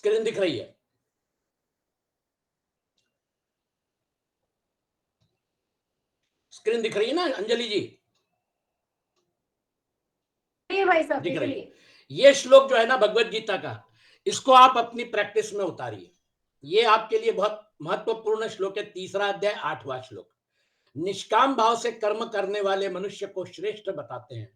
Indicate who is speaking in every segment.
Speaker 1: Screen दिख रही है? स्क्रीन दिख रही है ना अंजलि जी?
Speaker 2: भाई साहब
Speaker 1: दिख रही है। ये श्लोक जो है ना भगवत गीता का, इसको आप अपनी प्रैक्टिस में उतारिए। ये आपके लिए बहुत महत्वपूर्ण श्लोक है। 3रा अध्याय 8वां श्लोक। निष्काम भाव से कर्म करने वाले मनुष्य को श्रेष्ठ बताते हैं।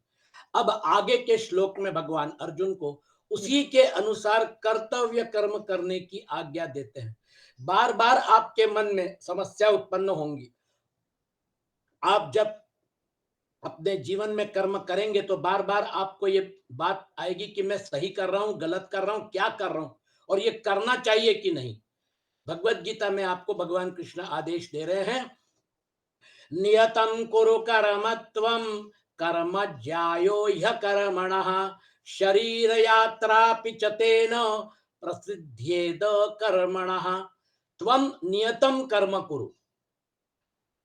Speaker 1: अब आगे के श्लोक में भगवान अर्जुन को उसी के अनुसार कर्तव्य कर्म करने की आज्ञा देते हैं। बार बार आपके मन में समस्या उत्पन्न होंगी। आप जब अपने जीवन में कर्म करेंगे तो बार बार आपको ये बात आएगी कि मैं सही कर रहा हूं, गलत कर रहा हूं, क्या कर रहा हूं, और ये करना चाहिए कि नहीं। भगवत गीता में आपको भगवान कृष्ण आदेश दे रहे हैं, नियतं कुरु कर्मत्वं कर्म ज्यायो ह्य कर्मणः शरीर यात्रापि च तेन प्रसिद्ध्येद कर्मणः। त्वं नियतं कर्म कुरु,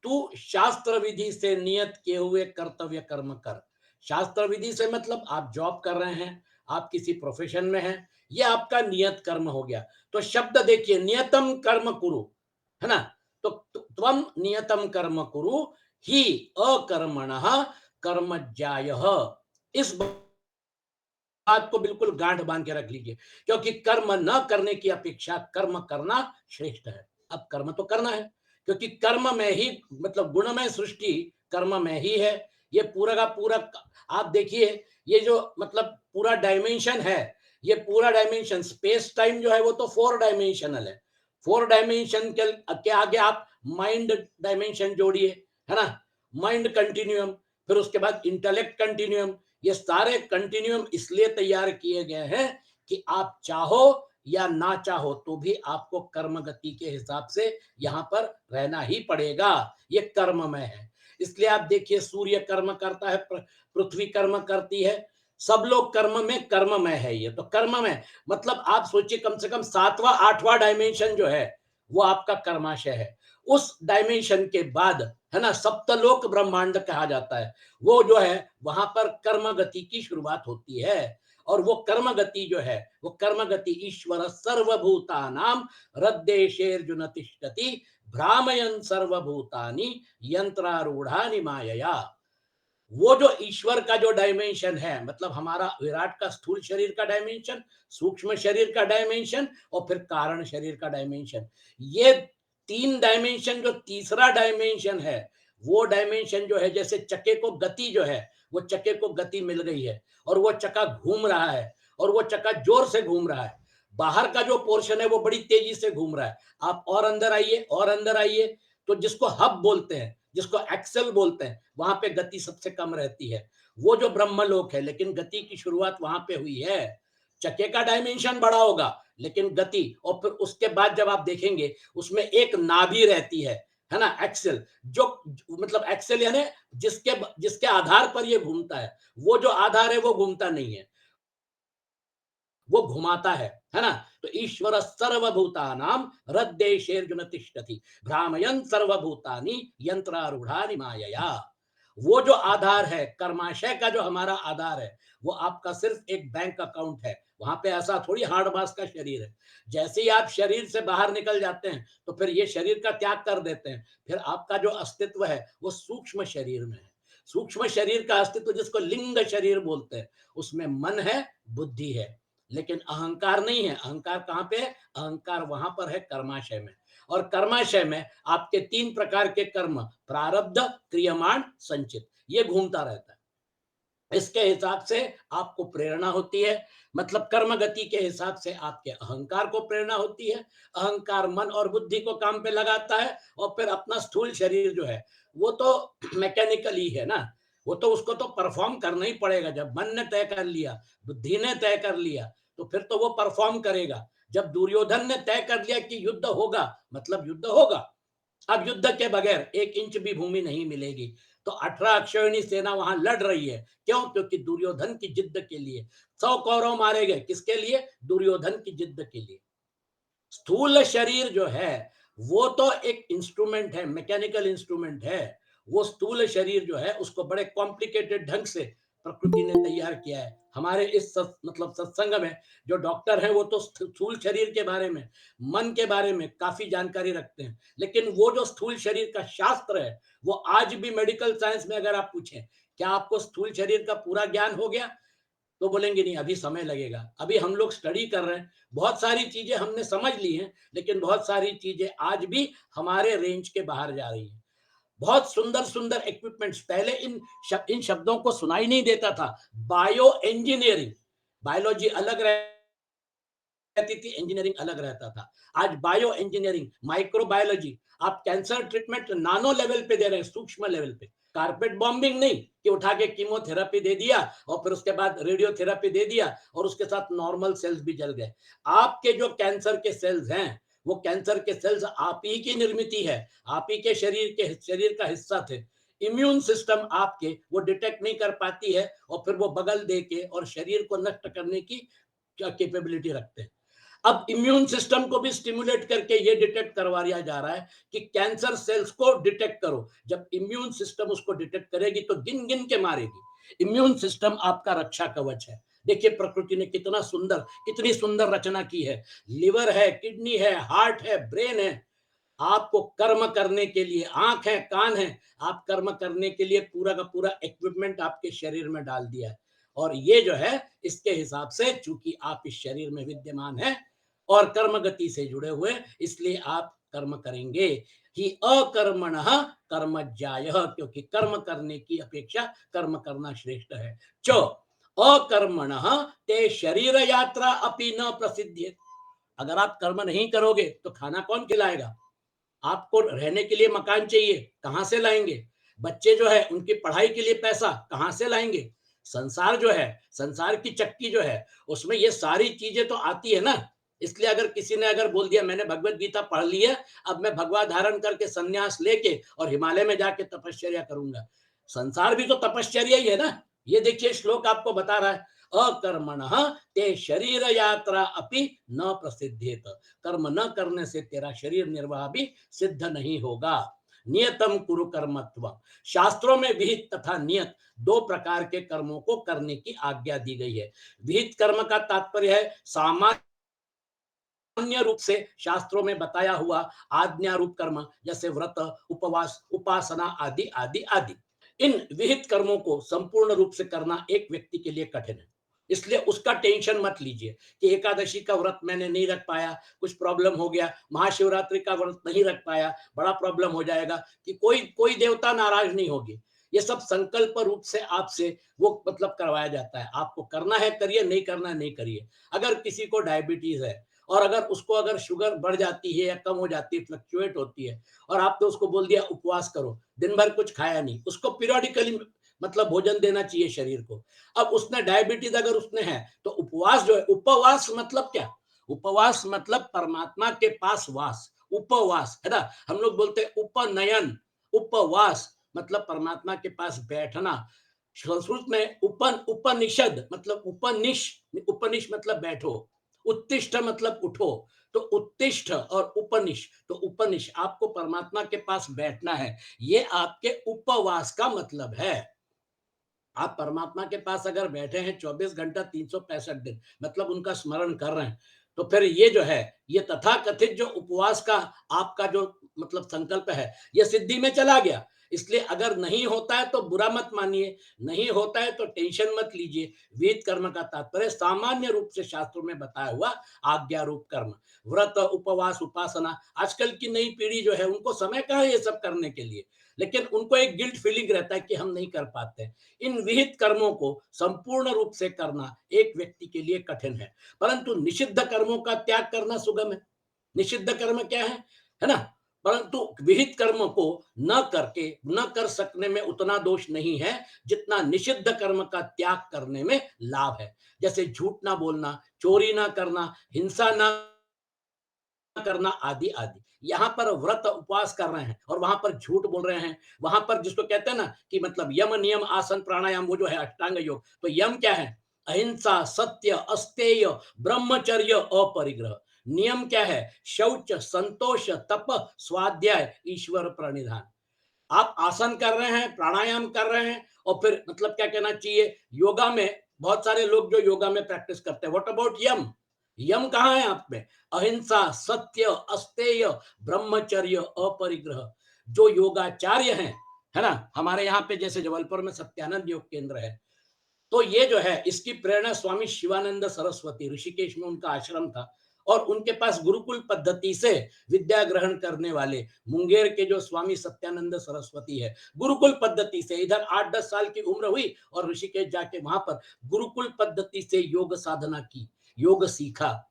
Speaker 1: तू शास्त्र विधि से नियत किए हुए कर्तव्य कर्म कर। शास्त्र विधि से मतलब आप जॉब कर रहे हैं, आप किसी प्रोफेशन में हैं, ये आपका नियत कर्म हो गया। तो शब्द देखिए, नियतम कर्म कुरु, है ना? तो त्वम नियतम कर्म कुरु ही अकर्मणः कर्म ज्यायः। इस बात को बिल्कुल गांठ बांध के रख लीजिए, क्योंकि कर्म न करने की अपेक्षा कर्म करना श्रेष्ठ है। अब कर्म तो करना है, क्योंकि कर्म में ही मतलब गुणमय सृष्टि कर्म में ही है। ये पूरा का पूरा आप देखिए, ये जो मतलब पूरा डायमेंशन है, ये पूरा डायमेंशन स्पेस टाइम जो है वो तो 4 डायमेंशनल है। 4 डायमेंशन के आगे आप माइंड डायमेंशन जोड़िए, है ना? माइंड कंटिन्यूअम, फिर उसके बाद इंटेलेक्ट कंटिन्यूअम। ये सारे कंटिन्यूअम इसलिए तैयार किए गए हैं कि आप चाहो या ना चाहो तो भी आपको कर्म गति के हिसाब से यहां पर रहना ही पड़ेगा। ये कर्म में है। इसलिए आप देखिए, सूर्य कर्म करता है, पृथ्वी कर्म करती है, सब लोग कर्म में है। ये तो कर्म में मतलब आप सोचिए, कम से कम 7वां 8वां डायमेंशन जो है वो आपका कर्माशय है। उस डायमेंशन के बाद, है ना, सप्तलोक ब्रह्मांड कहा जाता है, वो जो है वहां पर कर्म गति की शुरुआत होती है। और वो कर्म गति जो है, वो कर्म गति ईश्वर सर्वभूतानाम हृदयेशेर्जुन तिष्ठति भ्रामयन् सर्वभूतानि यंत्रारूढ़ानि मायया। वो जो ईश्वर का जो डायमेंशन है, मतलब हमारा विराट का स्थूल शरीर का डायमेंशन, सूक्ष्म शरीर का डायमेंशन और फिर कारण शरीर का डायमेंशन, ये 3 डायमेंशन, जो तीसरा डायमेंशन है वो डायमेंशन जो है, जैसे चक्के को गति जो है, वो चक्के को गति मिल गई है और वो चक्का घूम रहा है, और वो चक्का जोर से घूम रहा है। बाहर का जो पोर्शन है वो बड़ी तेजी से घूम रहा है। आप और अंदर आइए, और अंदर आइए, तो जिसको हब बोलते हैं, जिसको एक्सेल बोलते हैं, वहां पे गति सबसे कम रहती है। वो जो ब्रह्मलोक है, लेकिन गति की शुरुआत वहां पे हुई है। चक्के का डायमेंशन बड़ा होगा, लेकिन गति, और फिर उसके बाद जब आप देखेंगे उसमें एक नाभि रहती है ना, एक्सेल, जो मतलब एक्सेल यानी जिसके जिसके आधार पर ये घूमता है। वो जो आधार है वो घूमता नहीं है, वो घुमाता है ना? तो ईश्वर सर्वभूतानाम हृदयेशेर्जुन तिष्ठति भ्रामयन् सर्वभूतानि यंत्रारूढ़ानि मायया। वो जो आधार है, कर्माशय का जो हमारा आधार है, वो आपका सिर्फ एक बैंक अकाउंट है। वहां पे ऐसा थोड़ी हार्ड मास का शरीर है। जैसे ही आप शरीर से बाहर निकल जाते हैं तो फिर ये शरीर का त्याग कर देते हैं, फिर आपका जो अस्तित्व है वो सूक्ष्म शरीर में है। सूक्ष्म शरीर का अस्तित्व जिसको लिंग शरीर बोलते हैं, उसमें मन है, बुद्धि है, लेकिन अहंकार नहीं है। अहंकार कहां पे है? अहंकार वहां पर है कर्माशय में। और कर्माशय में आपके 3 प्रकार के कर्म, प्रारब्ध, क्रियमाण, संचित, ये घूमता रहता है। इसके हिसाब से आपको प्रेरणा होती है, मतलब कर्म गति के हिसाब से आपके अहंकार को प्रेरणा होती है। अहंकार मन और बुद्धि को काम पे लगाता है, और फिर अपना स्थूल शरीर जो है वो तो मैकेनिकल ही है ना, वो तो उसको तो परफॉर्म करना ही पड़ेगा। जब मन ने तय कर लिया, बुद्धि ने तय कर लिया, तो फिर तो वो परफॉर्म करेगा। जब दुर्योधन ने तय कर लिया कि युद्ध होगा, मतलब युद्ध होगा। अब युद्ध के बगैर 1 इंच भी भूमि नहीं मिलेगी। तो 18 अक्षौहिणी सेना वहां लड़ रही है। क्यों? क्योंकि दुर्योधन की जिद्द के लिए 100 कौरव मारे गए। किसके लिए? दुर्योधन की जिद्द के लिए। स्थूल शरीर जो है वो तो एक इंस्ट्रूमेंट है, मैकेनिकल इंस्ट्रूमेंट है। वो स्थूल शरीर जो है उसको बड़े कॉम्प्लिकेटेड ढंग से प्रकृति ने तैयार किया है। हमारे इस मतलब सत्संग में जो डॉक्टर हैं वो तो स्थूल शरीर के बारे में, मन के बारे में काफी जानकारी रखते हैं, लेकिन वो जो स्थूल शरीर का शास्त्र है वो आज भी मेडिकल साइंस में अगर आप पूछें क्या आपको स्थूल शरीर का पूरा ज्ञान हो गया, तो बोलेंगे नहीं, अभी समय लगेगा, अभी हम लोग स्टडी कर रहे हैं, बहुत सारी चीजें हमने समझ ली हैं, लेकिन बहुत सारी चीजें आज भी हमारे रेंज के बाहर जा रही हैं। बहुत सुंदर सुंदर इक्विपमेंट्स पहले इन शब्दों को सुनाई नहीं देता था। बायो इंजीनियरिंग, बायोलॉजी अलग रहती थी, इंजीनियरिंग अलग रहता था। आज बायो इंजीनियरिंग, माइक्रोबायोलॉजी, आप कैंसर ट्रीटमेंट नानो लेवल पे दे रहे हैं, सूक्ष्म लेवल पे। कारपेट बॉम्बिंग नहीं कि उठा के कीमोथेरेपी दे दिया और फिर उसके बाद रेडियोथेरेपी दे दिया और उसके साथ नॉर्मल सेल्स भी जल गए। आपके जो कैंसर के सेल्स हैं वो कैंसर के सेल्स आप ही की निर्मित है, आप ही के शरीर का हिस्सा थे। इम्यून सिस्टम आपके वो डिटेक्ट नहीं कर पाती है और फिर वो बगल दे के और शरीर को नष्ट करने की कैपेबिलिटी रखते हैं। अब इम्यून सिस्टम को भी स्टिमुलेट करके ये डिटेक्ट करवाया जा रहा है कि कैंसर सेल्स को डिटेक्ट करो। जब इम्यून सिस्टम उसको डिटेक्ट करेगी तो गिन गिन के मारेगी। इम्यून सिस्टम आपका रक्षा कवच है। देखिए प्रकृति ने कितनी सुंदर रचना की है। लिवर है, किडनी है, हार्ट है, ब्रेन है। आपको कर्म करने के लिए आंख है, कान है, आप कर्म करने के लिए पूरा का पूरा इक्विपमेंट आपके शरीर में डाल दिया है। और ये जो है इसके हिसाब से चूंकि आप इस शरीर में विद्यमान है और कर्म गति से जुड़े हुए, इसलिए आप कर्म करेंगे ही। अकर्मण कर्म ज्याय, क्योंकि कर्म करने की अपेक्षा कर्म करना श्रेष्ठ है। च अकर्मण ते शरीर यात्रा अपि न प्रसिद्ध। अगर आप कर्म नहीं करोगे तो खाना कौन खिलाएगा? आपको रहने के लिए मकान चाहिए, कहां से लाएंगे? बच्चे जो है उनकी पढ़ाई के लिए पैसा कहां से लाएंगे? संसार जो है, संसार की चक्की जो है, उसमें ये सारी चीजें तो आती है ना। इसलिए अगर किसी ने अगर बोल दिया मैंने भगवत गीता पढ़ ली है, अब मैं भगवा धारण करके सन्यास लेके और हिमालय में जाके तपश्चर्या करूंगा, संसार भी तो तपश्चर्या ही है ना। ये देखिए श्लोक आपको बता रहा है, अकर्मण ते शरीर यात्रा अपि न प्रसिद्धेत। कर्म न करने से तेरा शरीर निर्वाह भी सिद्ध नहीं होगा। नियतम कुरु कर्मत्व, शास्त्रों में विहित तथा नियत दो प्रकार के कर्मों को करने की आज्ञा दी गई है। विहित कर्म का तात्पर्य है सामान्य रूप से शास्त्रों में बताया हुआ आज्ञा रूप कर्म, जैसे व्रत, उपवास, उपासना आदि आदि आदि। इन विहित कर्मों को संपूर्ण रूप से करना एक व्यक्ति के लिए कठिन है, इसलिए उसका टेंशन मत लीजिए कि एकादशी का व्रत मैंने नहीं रख पाया, कुछ प्रॉब्लम हो गया, महाशिवरात्रि का व्रत नहीं रख पाया, बड़ा प्रॉब्लम हो जाएगा, कि कोई कोई देवता नाराज नहीं होगी। ये सब संकल्प रूप से आपसे वो मतलब करवाया जाता है। आपको करना है करिए, नहीं करना है नहीं करिए। अगर किसी को डायबिटीज है और अगर उसको अगर शुगर बढ़ जाती है या कम हो जाती है, फ्लक्चुएट होती है, और आपने उसको बोल दिया उपवास करो, दिन भर कुछ खाया नहीं, उसको पीरियोडिकली मतलब भोजन देना चाहिए शरीर को। अब उसने डायबिटीज अगर उसने है तो उपवास जो है, उपवास मतलब क्या? उपवास मतलब परमात्मा के पास वास, उपवास है ना। हम लोग बोलते हैं उपनयन, उपवास मतलब परमात्मा के पास बैठना। संस्कृत में उपनिषद मतलब उपनिष मतलब बैठो, उत्तिष्ठ मतलब उठो। तो उत्तिष्ठ और उपनिष, तो उपनिष आपको परमात्मा के पास बैठना है, ये आपके उपवास का मतलब है। आप परमात्मा के पास अगर बैठे हैं 24 घंटा 365 दिन, मतलब उनका स्मरण कर रहे हैं, तो फिर ये जो है, ये तथाकथित जो उपवास का आपका जो मतलब संकल्प है, ये सिद्धि में चला गया। इसलिए अगर नहीं होता है तो बुरा मत मानिए, नहीं होता है तो टेंशन मत लीजिए। वेद कर्म का तात्पर्य सामान्य रूप से शास्त्रों में बताया हुआ आज्ञा रूप कर्म, व्रत, उपवास, उपासना। आजकल की नई पीढ़ी जो है उनको समय कहाँ है ये सब करने के लिए, लेकिन उनको एक गिल्ट फीलिंग रहता है कि हम नहीं कर पाते। इन विहित कर्मों को संपूर्ण रूप से करना एक व्यक्ति के लिए कठिन है, परंतु निषिद्ध कर्मों का त्याग करना सुगम है। निषिद्ध कर्म क्या है ना। परंतु विहित कर्म को न कर सकने में उतना दोष नहीं है जितना निषिद्ध कर्म का त्याग करने में लाभ है। जैसे झूठ ना बोलना, चोरी ना करना, हिंसा ना करना आदि आदि। यहाँ पर व्रत उपवास कर रहे हैं और वहां पर झूठ बोल रहे हैं, वहां पर जिसको कहते हैं ना कि मतलब यम नियम आसन प्राणायाम, वो जो है अष्टांग योग। तो यम क्या है? अहिंसा, सत्य, अस्तेय, ब्रह्मचर्य, अपरिग्रह। नियम क्या है? शौच, संतोष, तप, स्वाध्याय, ईश्वर प्रणिधान। आप आसन कर रहे हैं, प्राणायाम कर रहे हैं और फिर मतलब क्या कहना चाहिए, योगा में बहुत सारे लोग जो योगा में प्रैक्टिस करते हैं, व्हाट अबाउट यम? यम कहाँ है आप में? अहिंसा, सत्य, अस्तेय, ब्रह्मचर्य, अपरिग्रह। जो योगाचार्य हैं, है ना, हमारे यहाँ पे जैसे जबलपुर में सत्यानंद योग केंद्र है, तो ये जो है इसकी प्रेरणा स्वामी शिवानंद सरस्वती, ऋषिकेश में उनका आश्रम था, और उनके पास गुरुकुल पद्धति से विद्या ग्रहण करने वाले मुंगेर के जो स्वामी सत्यानंद सरस्वती है, गुरुकुल पद्धति से इधर 8-10 साल की उम्र हुई और ऋषिकेश जाके वहां पर गुरुकुल पद्धति से योग साधना की, योग सीखा।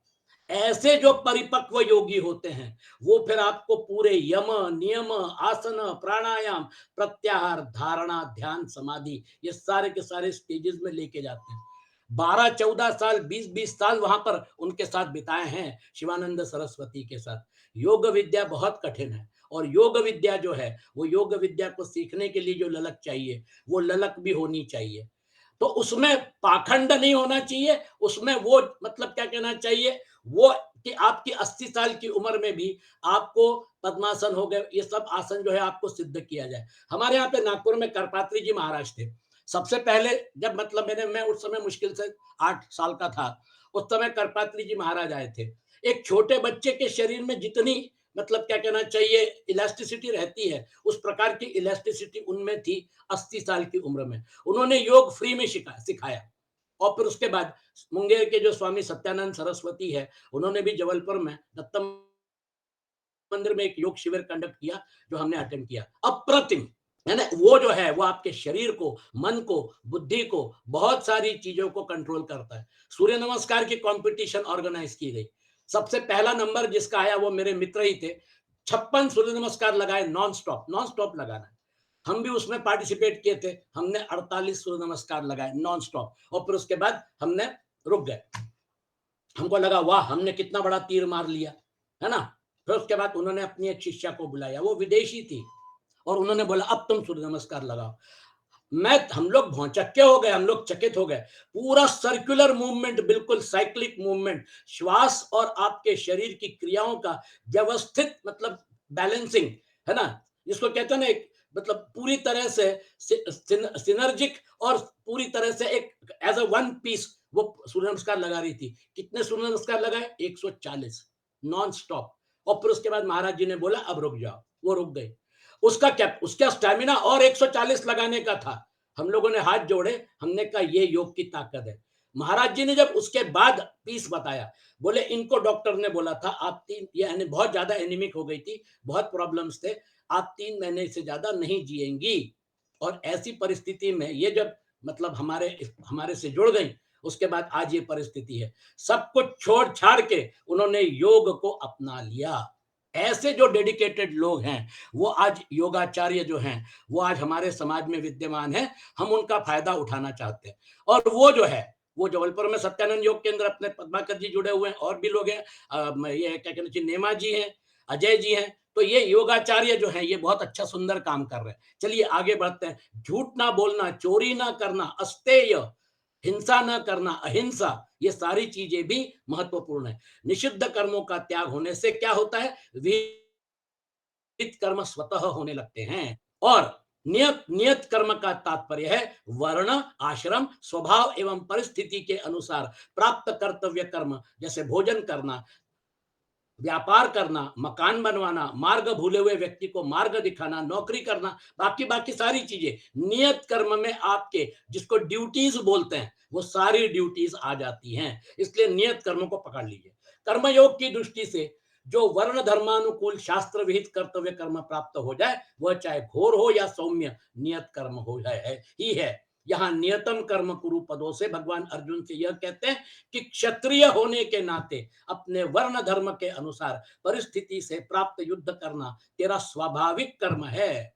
Speaker 1: ऐसे जो परिपक्व योगी होते हैं, वो फिर आपको पूरे यम, नियम, आसन, प्राणायाम, प्रत्याहार, धारणा, ध्यान, समाधि, ये सारे के सारे स्टेजेस में लेके जाते हैं। 12-14 साल, 20-20 साल वहां पर उनके साथ बिताए हैं शिवानंद सरस्वती के साथ। योग विद्या बहुत कठिन है, और योग विद्या जो है, वो योग विद्या को सीखने के लिए जो ललक चाहिए, वो ललक भी होनी चाहिए। तो उसमें पाखंड नहीं होना चाहिए, उसमें वो मतलब क्या कहना चाहिए, वो कि आपकी 80 साल की उम्र में भी आपको पद्मासन हो गए, ये सब आसन जो है आपको सिद्ध किया जाए। हमारे यहाँ पे नागपुर में करपात्री जी महाराज थे। सबसे पहले जब मतलब मैं उस समय मुश्किल से 8 साल का था, उस समय करपात्री जी महाराज आए थे। एक छोटे बच्चे के शरीर में जितनी मतलब क्या कहना चाहिए इलास्टिसिटी रहती है, उस प्रकार की इलास्टिसिटी उनमें थी 80 साल की उम्र में। उन्होंने योग फ्री में सिखाया। और फिर उसके बाद मुंगेर के जो स्वामी सत्यानंद सरस्वती है, उन्होंने भी जबलपुर में दत्तम मंदिर में एक योग शिविर कंडक्ट किया, जो हमने अटेंड किया। अप्रतिम है ना, वो जो है वो आपके शरीर को, मन को, बुद्धि को, बहुत सारी चीजों को कंट्रोल करता है। सूर्य नमस्कार की कंपटीशन ऑर्गेनाइज की गई। सबसे पहला नंबर जिसका आया वो मेरे मित्र ही थे। 56 सूर्य नमस्कार लगाए, नॉन स्टॉप लगाना। हम भी उसमें पार्टिसिपेट किए थे। हमने 48 सूर्य नमस्कार लगाए नॉन स्टॉप, और फिर उसके बाद हमने रुक गए। हमको लगा वाह, हमने कितना बड़ा तीर मार लिया, है ना। फिर उसके बाद उन्होंने अपनी एक शिष्या को बुलाया, वो विदेशी थी, और उन्होंने बोला अब तुम सूर्य नमस्कार लगाओ। हम लोग भौचक्के हो गए, हम लोग चकित हो गए। पूरा सर्कुलर मूवमेंट, बिल्कुल साइक्लिक मूवमेंट, श्वास और आपके शरीर की क्रियाओं का व्यवस्थित मतलब बैलेंसिंग, है ना, जिसको कहते हैं ना एक मतलब पूरी तरह से सिनर्जिक, और पूरी तरह से एक एज अ वन पीस वो सूर्य नमस्कार लगा रही थी। कितने सूर्य नमस्कार लगाए? 140 नॉन स्टॉप। और फिर उसके बाद महाराज जी ने बोला अब रुक जाओ, वो रुक गई। उसका स्टैमिना और 140 लगाने का था। हम लोगों ने हाथ जोड़े, हमने कहा ये योग की ताकत है। महाराज जी ने जब उसके बाद पीस बताया, बोले इनको डॉक्टर ने बोला था आप ये बहुत ज्यादा एनीमिक हो गई थी, बहुत प्रॉब्लम्स थे, आप 3 महीने से ज्यादा नहीं जिएंगी। और ऐसी परिस्थिति में ये जब मतलब हमारे से जुड़ गई, उसके बाद आज ये परिस्थिति है। सब कुछ छोड़ छाड़ के उन्होंने योग को अपना लिया। ऐसे जो डेडिकेटेड लोग हैं, वो आज योगाचार्य जो हैं, वो आज हमारे समाज में विद्यमान है। हम उनका फायदा उठाना चाहते हैं। और वो जो है, वो जबलपुर में सत्यानंद योग केंद्र अपने पद्माकर जी जुड़े हुए हैं, और भी लोग हैं। ये क्या कहना चाहिए, नेमा जी हैं, अजय जी हैं। तो ये योगाचार्य जो हैं, ये बहुत अच्छा सुंदर काम कर रहे हैं। चलिए आगे बढ़ते हैं। झूठ ना बोलना, चोरी ना करना, अस्तेय, हिंसा न करना, अहिंसा, ये सारी चीजें भी महत्वपूर्ण है। निषिद्ध कर्मों का त्याग होने से क्या होता है, विहित कर्म स्वतः होने लगते हैं। और नियत नियत कर्म का तात्पर्य है वर्ण, आश्रम, स्वभाव एवं परिस्थिति के अनुसार प्राप्त कर्तव्य कर्म, जैसे भोजन करना, व्यापार करना, मकान बनवाना, मार्ग भूले हुए व्यक्ति को मार्ग दिखाना, नौकरी करना, बाकी बाकी सारी चीजें नियत कर्म में आपके, जिसको ड्यूटीज बोलते हैं, वो सारी ड्यूटीज आ जाती हैं। इसलिए नियत कर्मों को पकड़ लीजिए। कर्मयोग की दृष्टि से जो वर्ण धर्मानुकूल शास्त्र विहित कर्तव्य कर्म प्राप्त हो जाए, वह चाहे घोर हो या सौम्य, नियत कर्म हो जाए है ही है। यहाँ नियतम कर्म कुरु पदों से भगवान अर्जुन से यह कहते हैं कि क्षत्रिय होने के नाते अपने वर्ण धर्म के अनुसार परिस्थिति से प्राप्त युद्ध करना तेरा स्वाभाविक कर्म है।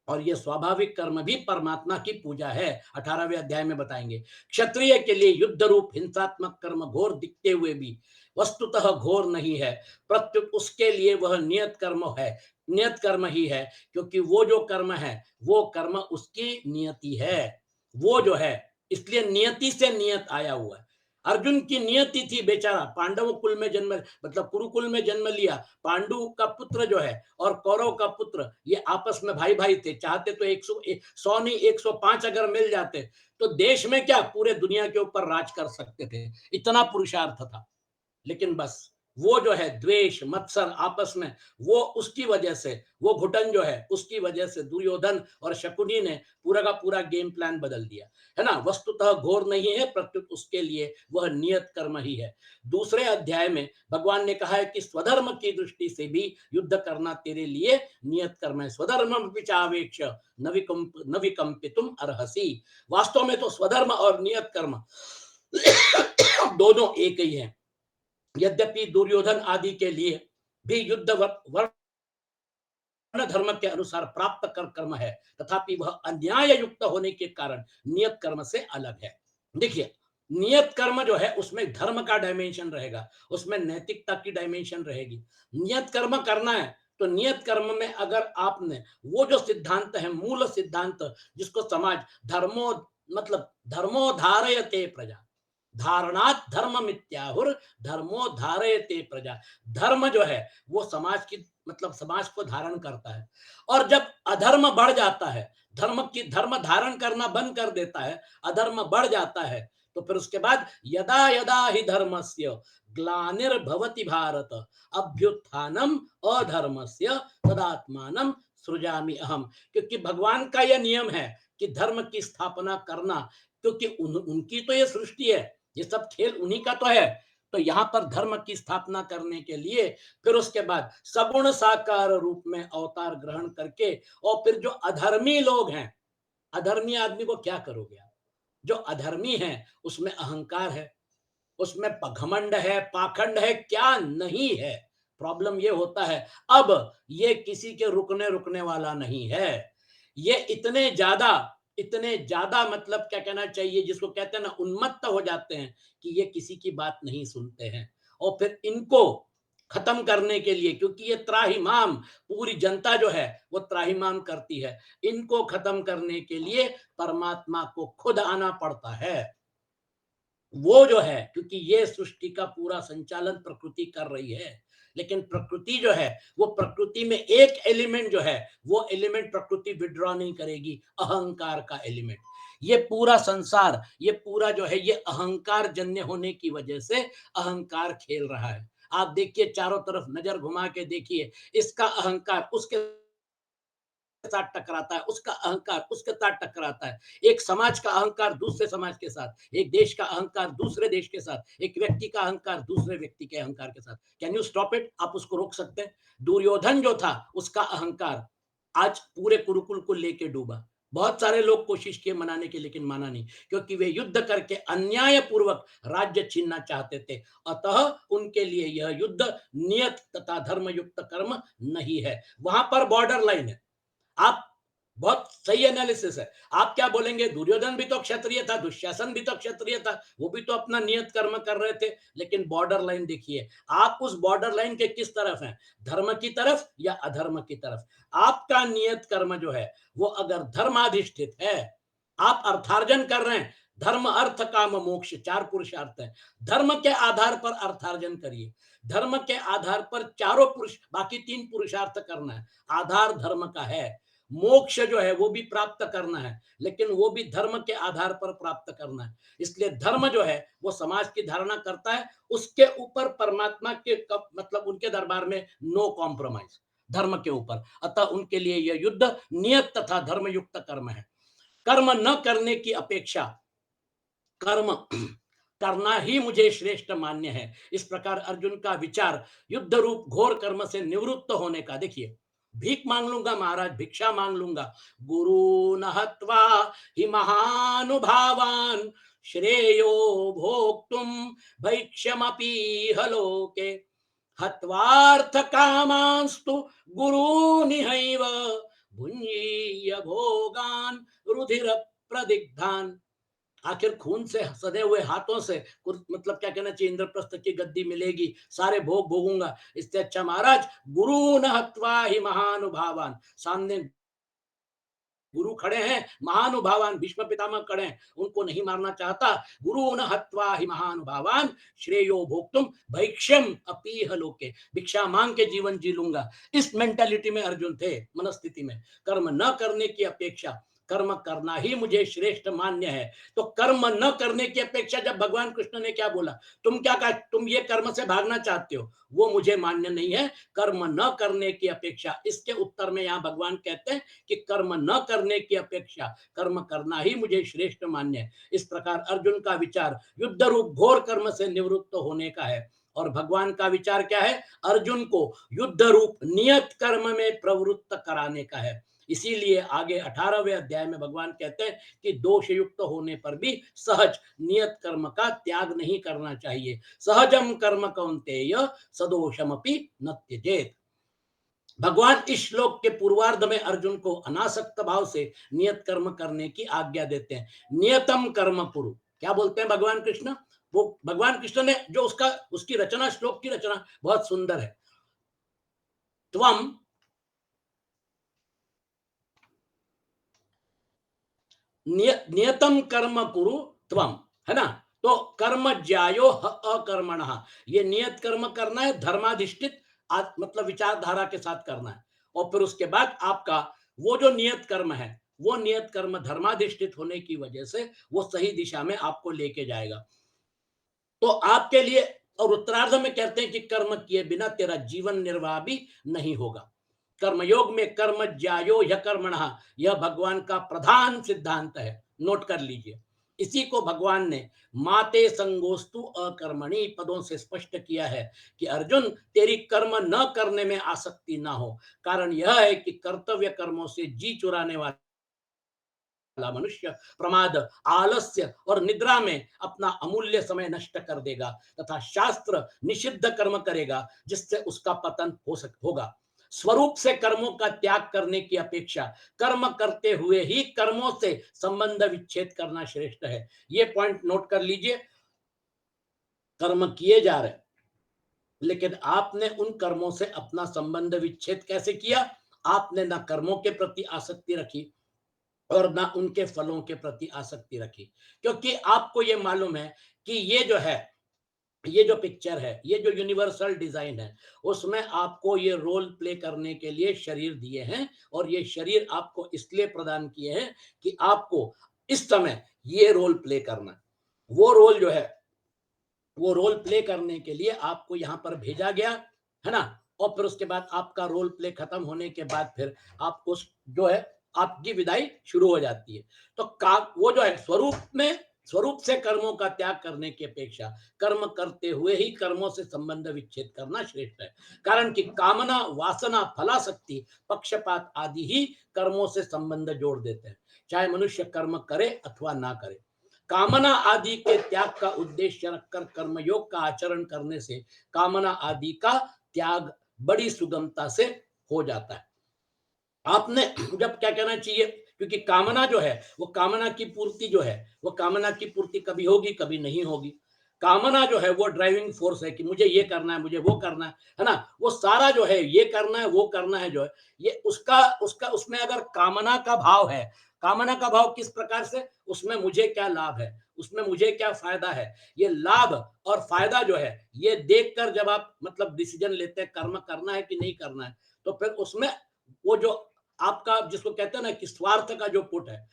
Speaker 1: और ये स्वाभाविक कर्म भी परमात्मा की पूजा है, 18वें अध्याय में बताएंगे। क्षत्रिय के लिए युद्ध रूप हिंसात्मक कर्म घोर दिखते हुए भी वस्तुतः घोर नहीं है, प्रत्युत उसके लिए वह नियत कर्म है, नियत कर्म ही है, क्योंकि वो जो कर्म है, वो कर्म उसकी नियति है, वो जो है, इसलिए नियति से नियत आया हुआ है। अर्जुन की नियति थी बेचारा, पांडव कुल में जन्म, मतलब कुरुकुल में जन्म लिया। पांडु का पुत्र जो है और कौरव का पुत्र, ये आपस में भाई भाई थे। चाहते तो 100 नहीं 105 अगर मिल जाते तो देश में क्या, पूरे दुनिया के ऊपर राज कर सकते थे। इतना पुरुषार्थ था। लेकिन बस वो जो है द्वेष मत्सर आपस में, वो उसकी वजह से, वो घुटन जो है उसकी वजह से दुर्योधन और शकुनी ने पूरा का पूरा गेम प्लान बदल दिया, है ना। वस्तुतः घोर नहीं है, प्रत्युत उसके लिए वह नियत कर्म ही है। दूसरे अध्याय में भगवान ने कहा है कि स्वधर्म की दृष्टि से भी युद्ध करना तेरे लिए नियत कर्म है। स्वधर्म विचावेक्ष नविकंपितुम अर्हसि। वास्तव में तो स्वधर्म और नियत कर्म दोनों एक ही है। यद्यपि दुर्योधन आदि के लिए भी युद्ध वर्ण धर्म के अनुसार प्राप्त कर कर्म है, तथापि वह अन्याय युक्त होने के कारण नियत कर्म से अलग है। देखिए, नियत कर्म जो है उसमें धर्म का डायमेंशन रहेगा, उसमें नैतिकता की डायमेंशन रहेगी। नियत कर्म करना है तो नियत कर्म में अगर आपने वो जो सिद्धांत है, मूल सिद्धांत, जिसको समाज धर्मो, मतलब धर्मो धारयते प्रजा, धारणात धर्म मित्याहुर, धर्मो धारयते प्रजा। धर्म जो है वो समाज की, मतलब समाज को धारण करता है। और जब अधर्म बढ़ जाता है, धर्म धारण करना बंद कर देता है, अधर्म बढ़ जाता है, तो फिर उसके बाद यदा यदा ही धर्मस्य ग्लानिर्भवति भारत अभ्युत्थानम अधर्मस्य तदात्मानं सृजामि अहम। क्योंकि भगवान का यह नियम है कि धर्म की स्थापना करना, क्योंकि उनकी तो ये सृष्टि है, ये सब खेल उन्हीं का तो है। तो यहाँ पर धर्म की स्थापना करने के लिए फिर उसके बाद सगुण साकार रूप में अवतार ग्रहण करके, और फिर जो अधर्मी लोग हैं, अधर्मी आदमी को क्या करोगे आप? जो अधर्मी है उसमें अहंकार है, उसमें घमंड है, पाखंड है, क्या नहीं है। प्रॉब्लम ये होता है, अब ये किसी के रुकने रुकने वाला नहीं है। ये इतने ज्यादा मतलब क्या कहना चाहिए, जिसको कहते हैं ना, उन्मत्त हो जाते हैं कि ये किसी की बात नहीं सुनते हैं। और फिर इनको खत्म करने के लिए, क्योंकि ये त्राहिमाम, पूरी जनता जो है वो त्राहिमाम करती है, इनको खत्म करने के लिए परमात्मा को खुद आना पड़ता है। वो जो है, क्योंकि ये सृष्टि का पूरा संचालन प्रकृति कर रही है, लेकिन प्रकृति जो है, वो प्रकृति में एक एलिमेंट जो है, वो एलिमेंट प्रकृति विड्रॉ नहीं करेगी, अहंकार का एलिमेंट। ये पूरा संसार, ये पूरा जो है, ये अहंकार जन्य होने की वजह से अहंकार खेल रहा है। आप देखिए, चारों तरफ नजर घुमा के देखिए, इसका अहंकार उसके साथ टकराता है, उसका अहंकार उसके साथ टकराता है। एक समाज का अहंकार दूसरे समाज के साथ, एक देश का अहंकार दूसरे देश के साथ, एक व्यक्ति का अहंकार दूसरे व्यक्ति के अहंकार के साथ। Can you stop it? आप उसको रोक सकते हैं? दुर्योधन जो था, उसका अहंकार आज पूरे कुरुकुल को लेके डूबा। बहुत सारे लोग कोशिश किए मनाने की, लेकिन माना नहीं, क्योंकि वे युद्ध करके अन्याय पूर्वक राज्य छीनना चाहते थे। अतः उनके लिए यह युद्ध नियत तथा धर्मयुक्त कर्म नहीं है। वहां पर बॉर्डर लाइन है। आप, बहुत सही एनालिसिस है। आप क्या बोलेंगे, दुर्योधन भी तो क्षत्रिय था, दुशासन भी तो क्षत्रिय था, वो भी तो अपना नियत कर्म कर रहे थे। लेकिन बॉर्डर लाइन देखिए, आप उस बॉर्डर लाइन के किस तरफ हैं, धर्म की तरफ या अधर्म की तरफ? आपका नियत कर्म जो है वो अगर धर्माधिष्ठित है, आप अर्थार्जन कर रहे हैं, धर्म अर्थ काम मोक्ष चार पुरुषार्थ है, धर्म के आधार पर अर्थार्जन करिए। धर्म के आधार पर चारों पुरुष, बाकी तीन पुरुषार्थ करना है, आधार धर्म का है। मोक्ष जो है वो भी प्राप्त करना है, लेकिन वो भी धर्म के आधार पर प्राप्त करना है। इसलिए धर्म जो है वो समाज की धारणा करता है, उसके ऊपर परमात्मा के मतलब उनके दरबार में नो कॉम्प्रोमाइज धर्म के ऊपर। अतः उनके लिए यह युद्ध नियत तथा धर्मयुक्त कर्म है। कर्म न करने की अपेक्षा कर्म करना ही मुझे श्रेष्ठ मान्य है। इस प्रकार अर्जुन का विचार युद्ध रूप घोर कर्म से निवृत्त होने का। देखिए, भीख मांग लूंगा महाराज, भिक्षा मांग लूंगा, गुरु न हत्वा हि महानुभावान श्रेयो भोक्तुम भैक्ष्यमपि हलोके हत्वार्थ कामांस्तु गुरुनिहैव भुंजीय भोगान रुधिर प्रदिग्धान। आखिर खून से सदे हुए हाथों से मतलब क्या कहना चाहिए, इंद्रप्रस्थ की गद्दी मिलेगी, सारे भोग भोगूंगा। इससे अच्छा, महाराज, गुरु न हत्वा ही महानुभावान, सामने गुरु खड़े हैं, महानुभावान भीष्म पितामह खड़े हैं, उनको नहीं मारना चाहता। गुरु न हत्वा ही महानुभावान श्रेयो भोक्तुम भैक्ष्यम अपीह लोके, भिक्षा मांग के जीवन जी लूंगा। इस मेंटालिटी में अर्जुन थे, मनस्थिति में। कर्म न करने की अपेक्षा कर्म करना ही मुझे श्रेष्ठ मान्य है। तो कर्म न करने की अपेक्षा जब भगवान कृष्ण ने क्या बोला, तुम क्या कहा, तुम ये कर्म से भागना चाहते हो, वो मुझे मान्य नहीं है। कर्म न करने की अपेक्षा, इसके उत्तर में यहां भगवान कहते हैं कि कर्म न करने की अपेक्षा कर्म करना ही मुझे श्रेष्ठ मान्य है। इस प्रकार अर्जुन का विचार युद्ध रूप घोर कर्म से निवृत्त होने का है, और भगवान का विचार क्या है, अर्जुन को युद्ध रूप नियत कर्म में प्रवृत्त कराने का है। इसीलिए आगे 18वें अध्याय में भगवान कहते हैं कि दोष युक्त होने पर भी सहज नियत कर्म का त्याग नहीं करना चाहिए। सहजम कर्म कौन्तेय सदोषमपि न त्यजेत। भगवान इस श्लोक के पूर्वार्ध में अर्जुन को अनासक्त भाव से नियत कर्म करने की आज्ञा देते हैं। नियतम कर्म कुरु, क्या बोलते हैं भगवान कृष्ण, वो भगवान कृष्ण ने जो उसकी रचना, श्लोक की रचना बहुत सुंदर है। त्वम नियतम कर्म कुरु त्वम, है ना। तो कर्म ज्यायो अकर्मण, ये नियत कर्म करना है, धर्माधिष्ठित मतलब विचारधारा के साथ करना है। और फिर उसके बाद आपका वो जो नियत कर्म है, वो नियत कर्म धर्माधिष्ठित होने की वजह से वो सही दिशा में आपको लेके जाएगा। तो आपके लिए, और उत्तरार्ध में कहते हैं कि कर्म किए बिना तेरा जीवन निर्वाह भी नहीं होगा। कर्मयोग में कर्म ज्यायो ह्य कर्मण, यह भगवान का प्रधान सिद्धांत है, नोट कर लीजिए। इसी को भगवान ने माते संगोस्तु अकर्मणि पदों से स्पष्ट किया है कि अर्जुन, तेरी कर्म न करने में आसक्ति ना हो। कारण यह है कि कर्तव्य कर्मों से जी चुराने वाला मनुष्य प्रमाद, आलस्य और निद्रा में अपना अमूल्य समय नष्ट कर देगा तथा शास्त्र निषिद्ध कर्म करेगा, जिससे उसका पतन होगा। स्वरूप से कर्मों का त्याग करने की अपेक्षा कर्म करते हुए ही कर्मों से संबंध विच्छेद करना श्रेष्ठ है। ये पॉइंट नोट कर लीजिए। कर्म किए जा रहे, लेकिन आपने उन कर्मों से अपना संबंध विच्छेद कैसे किया? आपने ना कर्मों के प्रति आसक्ति रखी और ना उनके फलों के प्रति आसक्ति रखी, क्योंकि आपको ये मालूम है कि ये जो है, ये जो पिक्चर है, ये जो यूनिवर्सल डिजाइन है, उसमें आपको ये रोल प्ले करने के लिए शरीर दिए हैं, और ये शरीर आपको इसलिए प्रदान किए हैं कि आपको इस समय ये रोल प्ले करना। वो रोल जो है, वो रोल प्ले करने के लिए आपको यहाँ पर भेजा गया, है ना। और फिर उसके बाद आपका रोल प्ले खत्म होने के बाद फिर आपको जो है, आपकी विदाई शुरू हो जाती है। तो वो जो है, स्वरूप में, स्वरूप से कर्मों का त्याग करने की अपेक्षा कर्म करते हुए ही कर्मों से संबंध विच्छेद करना श्रेष्ठ है। कारण कि कामना, वासना, फलाशक्ति, पक्षपात आदि ही कर्मों से संबंध जोड़ देते हैं, चाहे मनुष्य कर्म करे अथवा ना करे। कामना आदि के त्याग का उद्देश्य रखकर कर्मयोग का आचरण करने से कामना आदि का त्याग बड़ी सुगमता से हो जाता है। आपने जब क्या कहना चाहिए, क्योंकि कामना जो है, वो कामना की पूर्ति जो है, वो कामना की पूर्ति कभी होगी कभी नहीं होगी। कामना जो है वो ड्राइविंग फोर्स है कि मुझे ये करना है, मुझे वो करना है ना। वो सारा जो है, ये करना है वो करना है, जो है ये उसका उसका उसमें अगर कामना का भाव है, कामना का भाव किस प्रकार से, उसमें मुझे क्या लाभ है, उसमें मुझे क्या फायदा है, ये लाभ और फायदा जो है, ये देखकर जब आप मतलब डिसीजन लेते हैं कर्म करना है कि नहीं करना है, तो फिर उसमें वो जो आपका, जिसको कहते हैं ना कि स्वार्थ का जो पुट है,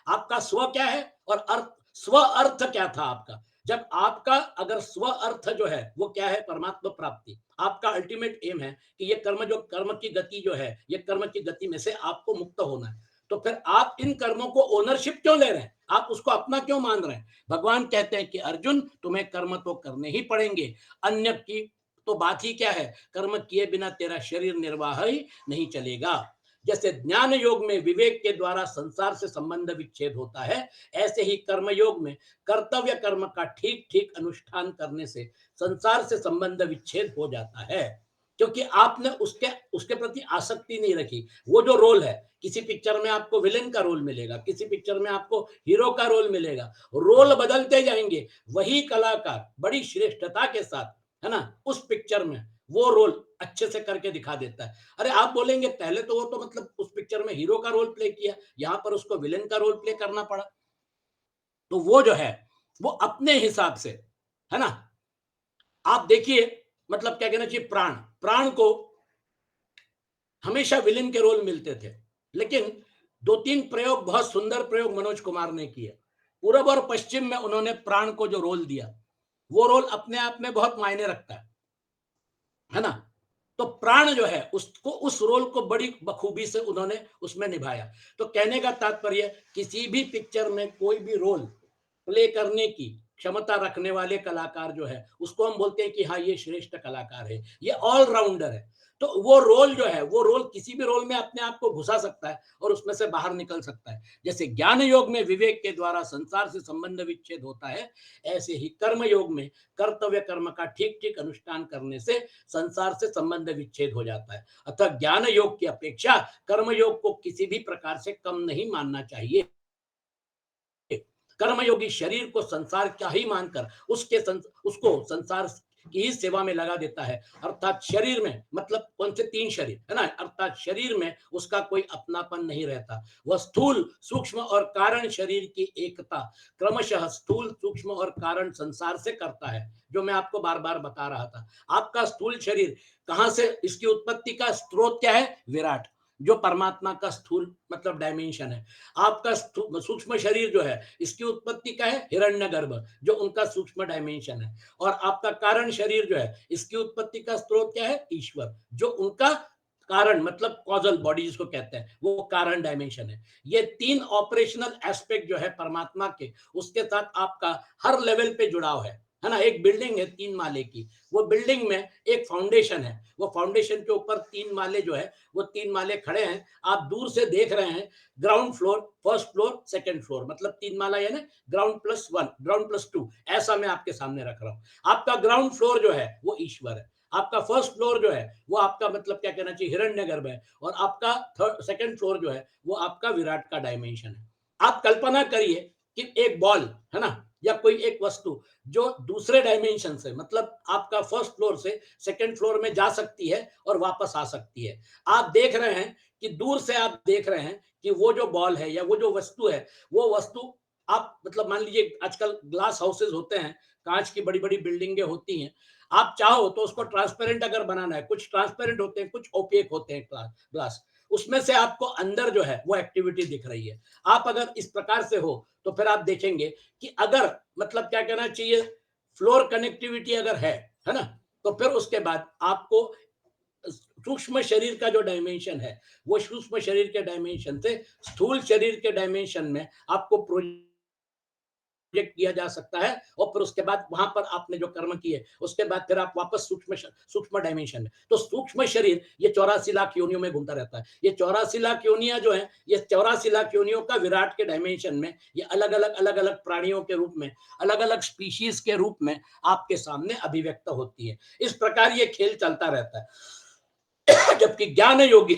Speaker 1: आपका स्व क्या है और अर्थ, स्व अर्थ क्या था आपका। जब आपका अगर स्व अर्थ जो है वो क्या है, परमात्मा प्राप्ति, आपका अल्टीमेट एम है कि ये कर्म, जो कर्म की गति जो है, ये कर्म की गति में से आपको मुक्त होना है, तो फिर आप इन कर्मों को ओनरशिप क्यों ले रहे हैं, आप उसको अपना क्यों मान रहे हैं? भगवान कहते हैं कि अर्जुन, तुम्हें कर्म तो करने ही पड़ेंगे, अन्य की तो बात ही क्या है, कर्म किए बिना तेरा शरीर निर्वाह ही नहीं चलेगा। जैसे ज्ञान योग में विवेक के द्वारा संसार से संबंध विच्छेद होता है, ऐसे ही कर्म योग में कर्तव्य कर्म का ठीक ठीक अनुष्ठान करने से संसार से संबंध विच्छेद हो जाता है, क्योंकि आपने उसके उसके प्रति आसक्ति नहीं रखी। वो जो रोल है, किसी पिक्चर में आपको विलेन का रोल मिलेगा, किसी पिक्चर में आपको हीरो का रोल मिलेगा, रोल बदलते जाएंगे, वही कलाकार बड़ी श्रेष्ठता के साथ, है ना, उस पिक्चर में वो रोल अच्छे से करके दिखा देता है। अरे आप बोलेंगे पहले तो वो तो मतलब उस पिक्चर में हीरो का रोल प्ले किया, यहाँ पर उसको विलेन का रोल प्ले करना पड़ा। तो वो जो है, वो अपने हिसाब से, है ना? आप देखिए मतलब क्या कहना चाहिए, प्राण, प्राण को हमेशा विलेन के रोल मिलते थे। लेकिन 2-3 प्रयोग, बहुत सुंदर प्रयोग मनोज कुमार ने किए। पूरब और पश्चिम में उन्होंने प्राण को जो रोल दिया, वो रोल अपने आप में बहुत मायने रखता है ना? तो प्राण जो है उसको, उस रोल को बड़ी बखूबी से उन्होंने उसमें निभाया। तो कहने का तात्पर्य, किसी भी पिक्चर में कोई भी रोल प्ले करने की क्षमता रखने वाले कलाकार जो है, उसको हम बोलते हैं कि हाँ, ये श्रेष्ठ कलाकार है, ये ऑलराउंडर है। तो वो रोल जो है, वो रोल किसी भी रोल में अपने आप को घुसा सकता है और उसमें से बाहर निकल सकता है। जैसे ज्ञान योग में विवेक के द्वारा संसार से संबंध विच्छेद होता है, ऐसे ही कर्म योग में कर्तव्य कर्म का ठीक-ठीक अनुष्ठान करने से संसार से संबंध विच्छेद हो जाता है। अतः ज्ञान योग की अपेक्षा कर्म योग को किसी भी प्रकार से कम नहीं मानना चाहिए। कर्मयोगी शरीर को संसार क्या ही मानकर उसको संसार की ही सेवा में लगा देता है। अर्थात शरीर में, मतलब कौन से 3 शरीर है ना, अर्थात शरीर में उसका कोई अपनापन नहीं रहता। वह स्थूल, सूक्ष्म और कारण शरीर की एकता क्रमशः स्थूल, सूक्ष्म और कारण संसार से करता है, जो मैं आपको बार बार बता रहा था। आपका स्थूल शरीर कहां से, इसकी उत्पत्ति का स्रोत क्या है? विराट, जो परमात्मा का स्थूल मतलब डायमेंशन है। आपका सूक्ष्म शरीर जो है, इसकी उत्पत्ति का है हिरण्यगर्भ, जो उनका सूक्ष्म डायमेंशन है। और आपका कारण शरीर जो है, इसकी उत्पत्ति का स्रोत क्या है? ईश्वर, जो उनका कारण मतलब कॉजल बॉडी जिसको कहते हैं, वो कारण डायमेंशन है। ये 3 ऑपरेशनल एस्पेक्ट जो है परमात्मा के, उसके साथ आपका हर लेवल पे जुड़ाव है ना? एक बिल्डिंग है 3 माले की, वो बिल्डिंग में एक फाउंडेशन है, वो फाउंडेशन के ऊपर 3 माले जो है, वो 3 माले खड़े हैं। आप दूर से देख रहे हैं, ground floor, first floor, second floor, मतलब 3 माला यानी ग्राउंड प्लस 1, ग्राउंड प्लस 2, ऐसा मैं आपके सामने रख रहा हूँ। आपका ग्राउंड फ्लोर जो है वो ईश्वर है, आपका फर्स्ट फ्लोर जो है वो आपका मतलब क्या कहना चाहिए, हिरण्यगर्भ है, और आपका सेकंड फ्लोर जो है वो आपका विराट का डायमेंशन है। आप कल्पना करिए कि एक बॉल है ना, या कोई एक वस्तु जो दूसरे डायमेंशन से, मतलब आपका फर्स्ट फ्लोर से सेकंड फ्लोर में जा सकती है और वापस आ सकती है। आप देख रहे हैं कि दूर से आप देख रहे हैं कि वो जो बॉल है या वो जो वस्तु है, वो वस्तु आप मतलब मान लीजिए आजकल ग्लास हाउसेज होते हैं, कांच की बड़ी-बड़ी बिल्डिंगें होती हैं। आप चाहो तो उसको ट्रांसपेरेंट अगर बनाना है, कुछ ट्रांसपेरेंट होते हैं, कुछ ओपेक होते हैं ग्लास। उसमें से आपको अंदर जो है वो एक्टिविटी दिख रही है। आप अगर इस प्रकार से हो तो फिर आप देखेंगे कि अगर मतलब क्या कहना चाहिए, फ्लोर कनेक्टिविटी अगर है ना? तो फिर उसके बाद आपको सूक्ष्म शरीर का जो डायमेंशन है, वो सूक्ष्म शरीर के डायमेंशन से स्थूल शरीर के डायमेंशन में आपको प्रोजेक्ट किया जा सकता है, और फिर उसके बाद वहां पर आपने जो कर्म किए, उसके बाद फिर आप वापस सूक्ष्म डायमेंशन में। तो सूक्ष्म शरीर ये 84 लाख योनियों में घूमता रहता है। ये 84 लाख योनियां जो है, ये 84 लाख योनियों का विराट के डायमेंशन में ये अलग अलग प्राणियों के रूप में, अलग अलग स्पीशीज के रूप में आपके सामने अभिव्यक्त होती है। इस प्रकार ये खेल चलता रहता है। जबकि ज्ञान योगी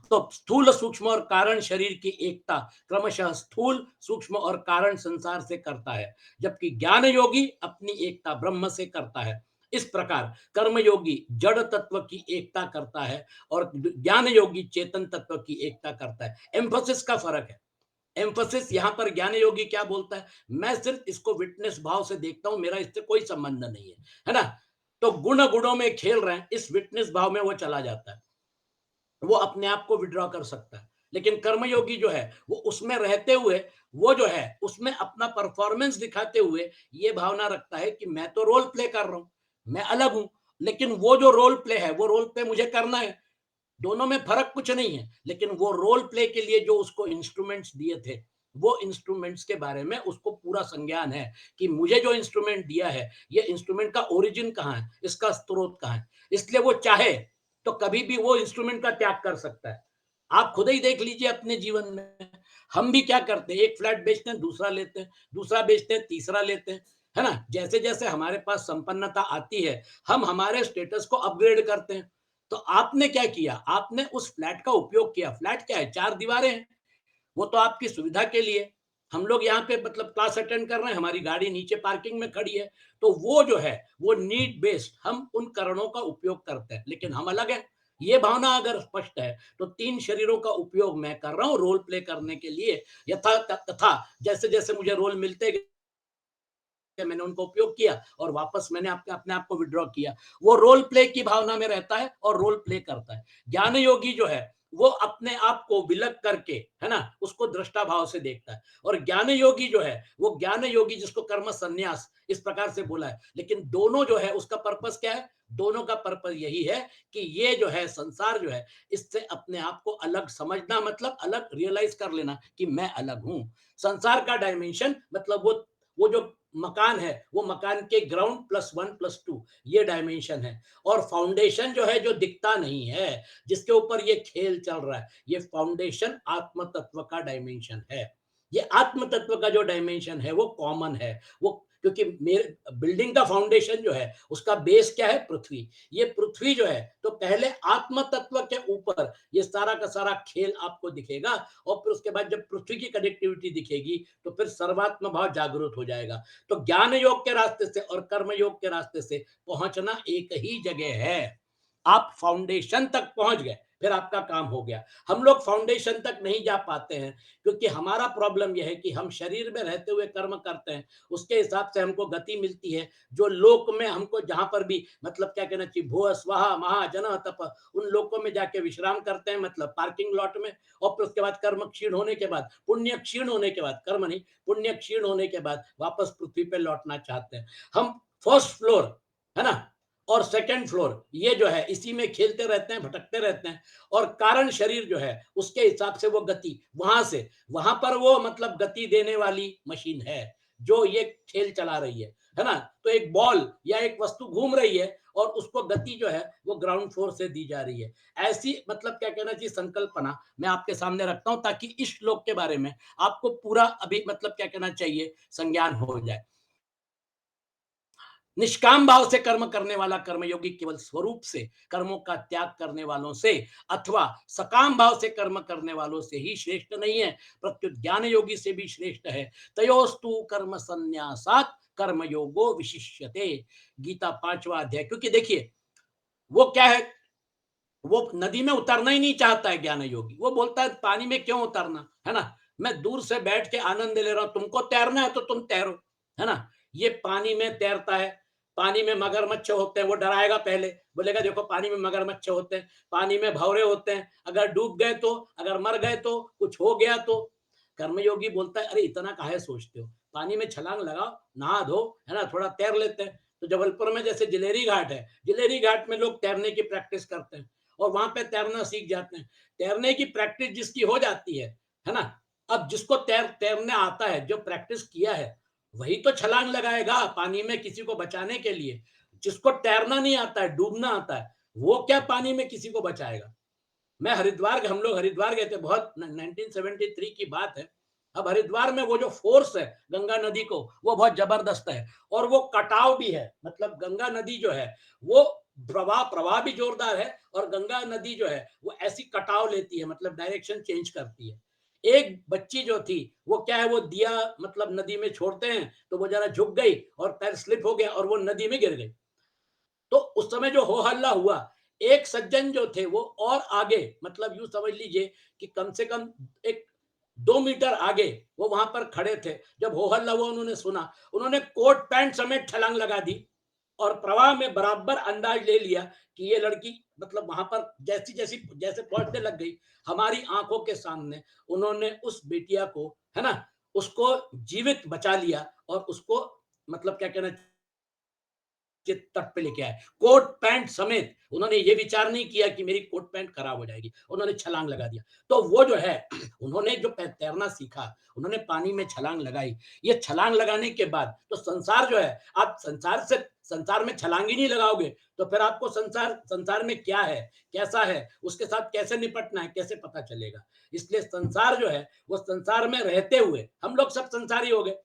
Speaker 1: तो स्थूल, सूक्ष्म और कारण शरीर की एकता क्रमशः स्थूल, सूक्ष्म और कारण संसार से करता है, जबकि ज्ञान योगी अपनी एकता ब्रह्म से करता है। इस प्रकार कर्म योगी जड़ तत्व की एकता करता है और ज्ञान योगी चेतन तत्व की एकता करता है। एम्फोसिस का फर्क है। एम्फोसिस यहाँ पर ज्ञान योगी क्या बोलता है, मैं सिर्फ इसको विटनेस भाव से देखता हूं, मेरा इससे कोई संबंध नहीं है ना? तो गुण गुणों में खेल रहे हैं, इस विटनेस भाव में वो चला जाता है, वो अपने आप को विड्रॉ कर सकता है। लेकिन कर्मयोगी जो है, वो उसमें रहते हुए, वो जो है उसमें अपना परफॉर्मेंस दिखाते हुए ये भावना रखता है कि मैं तो रोल प्ले कर रहा हूं, मैं अलग हूं, लेकिन वो जो रोल प्ले है, वो रोल प्ले मुझे करना है। दोनों में फर्क कुछ नहीं है, लेकिन वो रोल प्ले के लिए जो उसको इंस्ट्रूमेंट्स दिए थे, वो इंस्ट्रूमेंट्स के बारे में उसको पूरा संज्ञान है कि मुझे जो इंस्ट्रूमेंट दिया है, ये इंस्ट्रूमेंट का ओरिजिन कहाँ है, इसका स्रोत कहाँ है। इसलिए वो चाहे तो कभी भी वो इंस्ट्रूमेंट का त्याग कर सकता है। आप खुद ही देख लीजिए अपने जीवन में, हम भी क्या करते हैं, एक फ्लैट बेचते हैं, दूसरा लेते हैं, दूसरा बेचते हैं, तीसरा लेते हैं, है ना? जैसे जैसे हमारे पास संपन्नता आती है, हम हमारे स्टेटस को अपग्रेड करते हैं। तो आपने क्या किया, आपने उस फ्लैट का उपयोग किया। फ्लैट क्या है, 4 दीवारें हैं, वो तो आपकी सुविधा के लिए। हम लोग यहाँ पे मतलब क्लास अटेंड कर रहे हैं, हमारी गाड़ी नीचे पार्किंग में खड़ी है, तो वो जो है वो नीड बेस्ड हम उन कारणों का उपयोग करते हैं, लेकिन हम अलग है। ये भावना अगर स्पष्ट है तो तीन शरीरों का उपयोग मैं कर रहा हूँ रोल प्ले करने के लिए, यथा तथा जैसे जैसे मुझे रोल मिलते गए मैंने उनको उपयोग किया और वापस मैंने अपने आप को विड्रॉ किया। वो रोल प्ले की भावना में रहता है और रोल प्ले करता है। ज्ञान योगी जो है वो अपने आप को विलग करके, है ना, उसको दृष्टा भाव से देखता है। और ज्ञान योगी जो है वो ज्ञान योगी जिसको कर्म संन्यास इस प्रकार से बोला है, लेकिन दोनों जो है उसका पर्पस क्या है? दोनों का पर्पस यही है कि ये जो है संसार जो है इससे अपने आप को अलग समझना, मतलब अलग रियलाइज कर लेना कि मैं अलग हूं। संसार का डायमेंशन मतलब वो जो मकान है वो मकान के ground plus one plus two ये डायमेंशन है। और फाउंडेशन जो है जो दिखता नहीं है, जिसके ऊपर ये खेल चल रहा है, ये फाउंडेशन आत्म तत्व का डायमेंशन है। ये आत्म तत्व का जो डायमेंशन है वो कॉमन है। वो क्योंकि मेरे बिल्डिंग का फाउंडेशन जो है उसका बेस क्या है? पृथ्वी। ये पृथ्वी जो है तो पहले आत्म तत्व के ऊपर ये सारा का सारा खेल आपको दिखेगा, और फिर उसके बाद जब पृथ्वी की कनेक्टिविटी दिखेगी तो फिर सर्वात्म भाव जागृत हो जाएगा। तो ज्ञान योग के रास्ते से और कर्म योग के रास्ते से पहुंचना एक ही जगह है। आप फाउंडेशन तक पहुंच गए, फिर आपका काम हो गया। हम लोग फाउंडेशन तक नहीं जा पाते हैं क्योंकि हमारा प्रॉब्लम यह है कि हम शरीर में रहते हुए कर्म करते हैं, उसके हिसाब से हमको गति मिलती है। जो लोक में हमको जहां पर भी मतलब क्या कहना चाहिए, भू स्वाहा महाजन तप, उन लोकों में जाके विश्राम करते हैं, मतलब पार्किंग लॉट में। और फिर उसके बाद कर्म क्षीण होने के बाद, पुण्य क्षीण होने के बाद, कर्म नहीं, पुण्य क्षीण होने के बाद वापस पृथ्वी पे लौटना चाहते हैं। हम फर्स्ट फ्लोर, है ना, और सेकंड फ्लोर ये जो है इसी में खेलते रहते हैं, भटकते रहते हैं। और कारण शरीर जो है उसके हिसाब से वो गति वहां से वहां पर वो मतलब गति देने वाली मशीन है जो ये खेल चला रही है ना। तो एक बॉल या एक वस्तु घूम रही है और उसको गति जो है वो ग्राउंड फ्लोर से दी जा रही है। ऐसी मतलब क्या कहना चाहिए संकल्पना मैं आपके सामने रखता हूं ताकि इस श्लोक के बारे में आपको पूरा अभी मतलब क्या कहना चाहिए संज्ञान हो जाए। निष्काम भाव से कर्म करने वाला कर्मयोगी केवल स्वरूप से कर्मों का त्याग करने वालों से अथवा सकाम भाव से कर्म करने वालों से ही श्रेष्ठ नहीं है, प्रत्युत ज्ञान योगी से भी श्रेष्ठ है। तयोस्तु कर्म संन्यासात कर्मयोगो विशिष्यते। गीता 5वां अध्याय। क्योंकि देखिए वो क्या है, वो नदी में उतरना ही नहीं चाहता है ज्ञान योगी। वो बोलता है पानी में क्यों उतरना, है ना, मैं दूर से बैठ के आनंद ले रहा हूं, तुमको तैरना है तो तुम तैरो, है ना। ये पानी में तैरता है, पानी में मगरमच्छ होते हैं, वो डराएगा पहले, बोलेगा देखो पानी में मगरमच्छ होते हैं, पानी में भंवरे होते हैं, अगर डूब गए तो, अगर मर गए तो, कुछ हो गया तो। कर्मयोगी बोलता है अरे इतना काहे सोचते हो, पानी में छलांग लगाओ, नहा धो, है ना, थोड़ा तैर लेते हैं। तो जबलपुर में जैसे जिलेरी घाट है, जिलेरी घाट में लोग तैरने की प्रैक्टिस करते हैं और वहां पे तैरना सीख जाते हैं। तैरने की प्रैक्टिस जिसकी हो जाती है ना, अब जिसको तैरने आता है, जो प्रैक्टिस किया है, वही तो छलांग लगाएगा पानी में किसी को बचाने के लिए। जिसको तैरना नहीं आता है, डूबना आता है, वो क्या पानी में किसी को बचाएगा। मैं हरिद्वार, हम लोग हरिद्वार गए थे, बहुत 1973 की बात है। अब हरिद्वार में वो जो फोर्स है गंगा नदी को, वो बहुत जबरदस्त है और वो कटाव भी है। मतलब गंगा नदी जो है वो प्रवाह प्रवाह भी जोरदार है और गंगा नदी जो है वो ऐसी कटाव लेती है, मतलब डायरेक्शन चेंज करती है। एक बच्ची जो थी वो क्या है, वो दिया मतलब नदी में छोड़ते हैं तो वो जरा झुक गई और पैर स्लिप हो गया और वो नदी में गिर गई। तो उस समय जो हो हल्ला हुआ, एक सज्जन जो थे वो और आगे, मतलब यूं समझ लीजिए कि कम से कम एक 2 मीटर आगे वो वहां पर खड़े थे। जब हो हल्ला हुआ उन्होंने सुना, उन्होंने कोट पैंट समेत छलांग लगा दी और प्रवाह में बराबर अंदाज ले लिया कि ये लड़की मतलब वहां पर जैसी जैसी जैसे पहुंचने लग गई, हमारी आंखों के सामने उन्होंने उस बेटिया को, है ना, उसको जीवित बचा लिया और उसको मतलब क्या कहना के तट पे लेके आए, कोट पैंट समेत। उन्होंने ये विचार नहीं किया कि मेरी कोट पैंट खराब हो जाएगी, उन्होंने छलांग लगा दिया। तो वो जो है उन्होंने जो तैरना सीखा, उन्होंने पानी में छलांग लगाई। ये छलांग लगाने के बाद तो संसार जो है, आप संसार में छलांग ही नहीं लगाओगे तो फिर आपको संसार संसार में क्या है, कैसा है, उसके साथ कैसे निपटना है, कैसे पता चलेगा। इसलिए संसार जो है वो संसार में रहते हुए हम लोग सब संसारी हो गए।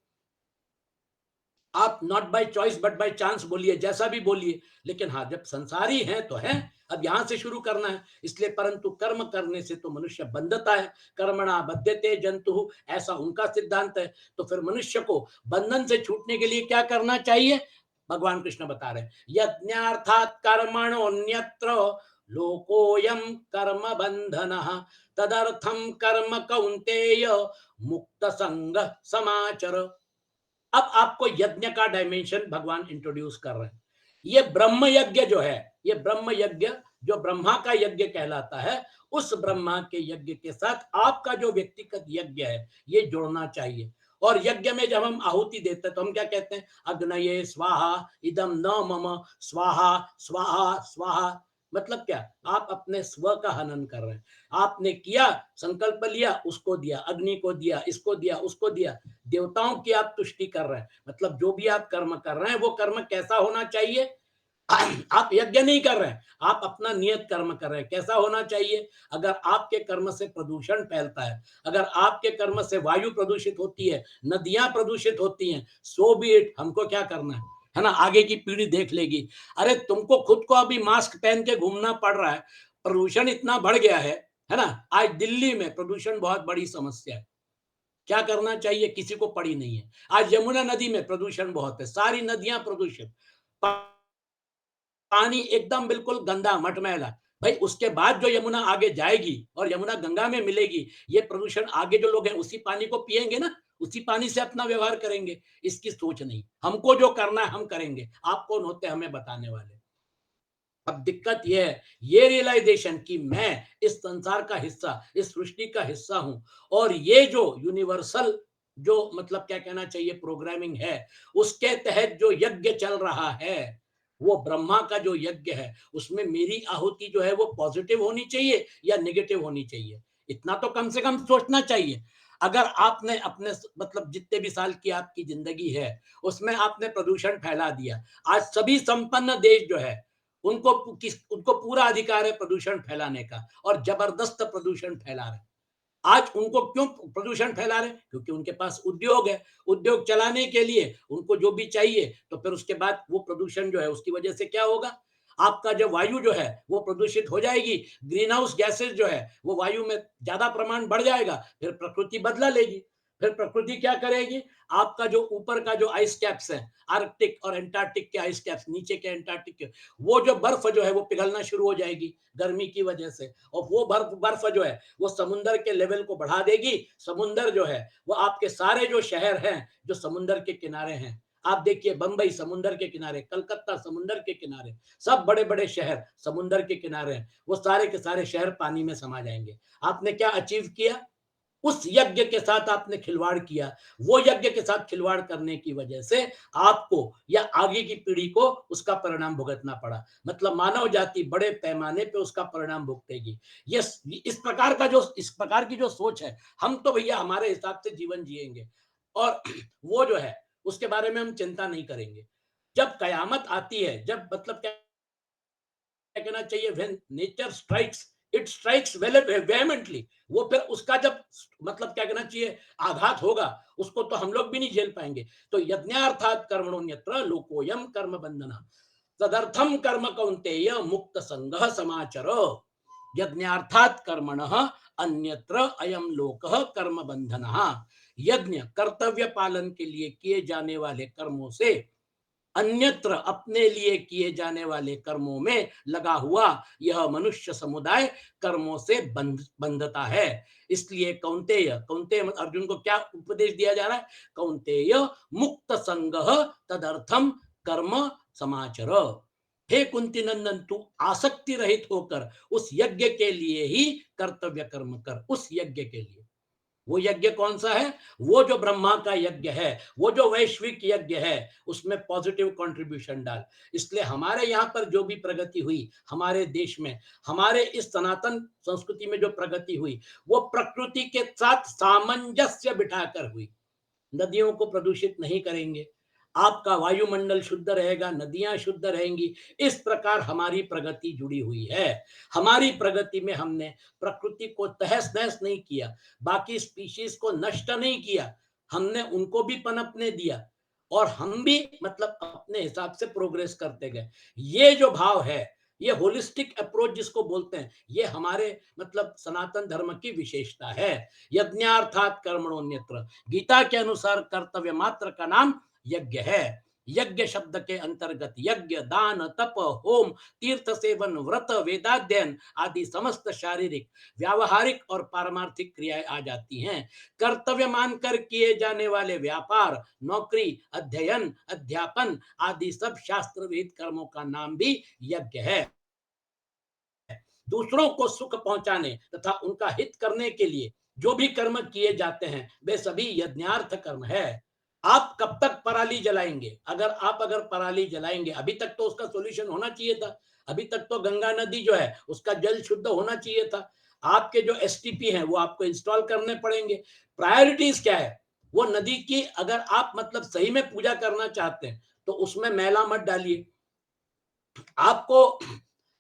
Speaker 1: आप not by choice but by chance बोलिए, जैसा भी बोलिए, लेकिन हाँ जब संसारी हैं तो हैं। अब यहां से शुरू करना है। इसलिए परंतु कर्म करने से तो मनुष्य बंधता है, कर्मणा बध्यते जंतु, ऐसा उनका सिद्धांत है। तो फिर मनुष्य को बंधन से छूटने के लिए क्या करना चाहिए? भगवान कृष्ण बता रहे हैं, यज्ञार्थात कर्मणोऽन्यत्र लोकोऽयं कर्म बंधनः तदर्थम कर्म कौन्तेय मुक्त संग समाचर। अब आपको यज्ञ का डायमेंशन भगवान इंट्रोड्यूस कर रहे हैं। ये ब्रह्म यज्ञ जो है, ये ब्रह्म यज्ञ जो ब्रह्मा का यज्ञ कहलाता है, उस ब्रह्मा के यज्ञ के साथ आपका जो व्यक्तिगत यज्ञ है ये जुड़ना चाहिए। और यज्ञ में जब हम आहुति देते हैं तो हम क्या कहते हैं? अग्नये स्वाहा इदम न मम स्वाहा स्वाहा स्वाहा। मतलब क्या? आप अपने स्व का हनन कर रहे हैं। आपने किया, संकल्प लिया, उसको दिया, अग्नि को दिया, इसको दिया, उसको दिया, देवताओं की आप तुष्टि कर रहे हैं। मतलब जो भी आप कर्म कर रहे हैं वो कर्म कैसा होना चाहिए? आप यज्ञ नहीं कर रहे हैं, आप अपना नियत कर्म कर रहे हैं। कैसा होना चाहिए? अगर आपके कर्म से प्रदूषण फैलता है, अगर आपके कर्म से वायु प्रदूषित होती है, नदियां प्रदूषित होती हैं, सो बी इट, हमको क्या करना है ना? आगे की पीढ़ी देख लेगी। अरे तुमको खुद को अभी मास्क पहन के घूमना पड़ रहा है, प्रदूषण इतना बढ़ गया है ना? आज दिल्ली में प्रदूषण बहुत बड़ी समस्या है। क्या करना चाहिए? किसी को पड़ी नहीं है। आज यमुना नदी में प्रदूषण बहुत है, सारी नदियां प्रदूषित, पानी एकदम बिल्कुल गंदा मटमैला। भाई उसके बाद जो यमुना आगे जाएगी और यमुना गंगा में मिलेगी, ये प्रदूषण आगे जो लोग हैं उसी पानी को पिएंगे ना, उसी पानी से अपना व्यवहार करेंगे। इसकी सोच नहीं। हमको जो करना है हम करेंगे। आप कौन होते हैं हमें बताने वाले? अब दिक्कत यह है, ये रियलाइजेशन कि मैं इस संसार का हिस्सा, इस सृष्टि का हिस्सा हूं, और ये जो यूनिवर्सल जो मतलब क्या कहना चाहिए प्रोग्रामिंग है, उसके तहत जो यज्ञ चल रहा है, वो ब्रह्मा का जो यज्ञ है, उसमें मेरी आहुति जो है वो पॉजिटिव होनी चाहिए या नेगेटिव होनी चाहिए? इतना तो कम से कम सोचना चाहिए। अगर आपने अपने मतलब जितने भी साल की आपकी जिंदगी है उसमें आपने प्रदूषण फैला दिया, आज सभी संपन्न देश जो है उनको पूरा अधिकार है प्रदूषण फैलाने का, और जबरदस्त प्रदूषण फैला रहे। आज उनको क्यों प्रदूषण फैला रहे? क्योंकि उनके पास उद्योग है। उद्योग चलाने के लिए उनको जो भी चाहिए, तो फिर उसके बाद वो प्रदूषण जो है उसकी वजह से क्या होगा? आपका जो वायु जो है वो प्रदूषित हो जाएगी। ग्रीन हाउस गैसेस जो है वो वायु में ज्यादा प्रमाण बढ़ जाएगा। फिर प्रकृति बदला लेगी। फिर प्रकृति क्या करेगी? आपका जो ऊपर का जो आइस कैप्स है, आर्कटिक और एंटार्क्टिक के आइस कैप्स, नीचे के एंटार्क्टिक के, वो जो बर्फ जो है वो पिघलना शुरू हो जाएगी गर्मी की वजह से। और वो बर्फ बर्फ जो है वो समुंदर के लेवल को बढ़ा देगी। समुंदर जो है वो आपके सारे जो शहर हैं जो समुंदर के किनारे हैं, आप देखिए बंबई समुंदर के किनारे, कलकत्ता समुंदर के किनारे, सब बड़े बड़े शहर समुंदर के किनारे हैं, वो सारे के सारे शहर पानी में समा जाएंगे। आपने क्या अचीव किया? उस यज्ञ के साथ आपने खिलवाड़ किया। वो यज्ञ के साथ खिलवाड़ करने की वजह से आपको या आगे की पीढ़ी को उसका परिणाम भुगतना पड़ा। मतलब मानव जाति बड़े पैमाने पे उसका परिणाम भुगतेगी। ये इस प्रकार का जो इस प्रकार की जो सोच है, हम तो भैया हमारे हिसाब से जीवन जिएंगे, और वो जो है उसके बारे में हम चिंता नहीं करेंगे। जब कयामत आती है, जब मतलब क्या कहना चाहिए, when nature strikes, it strikes vehemently, वो फिर उसका जब मतलब क्या कहना चाहिए आघात होगा, उसको तो हम लोग भी नहीं झेल पाएंगे। तो यज्ञार्थात कर्मणोन्यत्र लोकोयम कर्म बंधना तदर्थम कर्म कौन्तेय मुक्त संगः समाचर। यज्ञार्थात कर्मणः अन्यत्र अयम लोकः कर्म बंधनः। यज्ञ कर्तव्य पालन के लिए किए जाने वाले कर्मों से अन्यत्र अपने लिए किए जाने वाले कर्मों में लगा हुआ यह मनुष्य समुदाय कर्मों से बंधता है। इसलिए कौन्तेय, कौन्तेय अर्जुन को क्या उपदेश दिया जा रहा है? कौन्तेय मुक्त संगः तदर्थम कर्म समाचर। हे कुंती नंदन, तू आसक्ति रहित होकर उस यज्ञ के लिए ही कर्तव्य कर्म कर, उस यज्ञ के लिए। वो यज्ञ कौन सा है? वो जो ब्रह्मा का यज्ञ है, वो जो वैश्विक यज्ञ है, उसमें पॉजिटिव कंट्रीब्यूशन डाल। इसलिए हमारे यहाँ पर जो भी प्रगति हुई हमारे देश में, हमारे इस सनातन संस्कृति में जो प्रगति हुई, वो प्रकृति के साथ सामंजस्य बिठाकर हुई। नदियों को प्रदूषित नहीं करेंगे, आपका वायुमंडल शुद्ध रहेगा, नदियां शुद्ध रहेंगी। इस प्रकार हमारी प्रगति जुड़ी हुई है। हमारी प्रगति में हमने प्रकृति को तहस नहस नहीं किया, बाकी स्पीशीज को नष्ट नहीं किया, हमने उनको भी पनपने दिया, और हम भी मतलब अपने हिसाब से प्रोग्रेस करते गए। ये जो भाव है, ये होलिस्टिक अप्रोच जिसको बोलते हैं, ये हमारे मतलब सनातन धर्म की विशेषता है। यज्ञार्थात कर्मणोन्यत्र, गीता के अनुसार कर्तव्य मात्र का नाम यज्ञ है। यज्ञ शब्द के अंतर्गत यज्ञ, दान, तप, होम, तीर्थ सेवन, व्रत, वेदाध्ययन आदि समस्त शारीरिक, व्यावहारिक और पारमार्थिक क्रियाएं आ जाती हैं। कर्तव्य मानकर किए जाने वाले व्यापार, नौकरी, अध्ययन, अध्यापन आदि सब शास्त्र विहित कर्मों का नाम भी यज्ञ है। दूसरों को सुख पहुंचाने तथा उनका हित करने के लिए जो भी कर्म किए जाते हैं वे सभी यज्ञार्थ कर्म है। आप कब तक पराली जलाएंगे? अगर पराली जलाएंगे, अभी तक तो उसका सॉल्यूशन होना चाहिए था। अभी तक तो गंगा नदी जो है उसका जल शुद्ध होना चाहिए था। आपके जो एसटीपी हैं वो आपको इंस्टॉल करने पड़ेंगे। प्रायोरिटीज क्या है? वो नदी की अगर आप मतलब सही में पूजा करना चाहते हैं तो उसमें मैला मत डालिए। आपको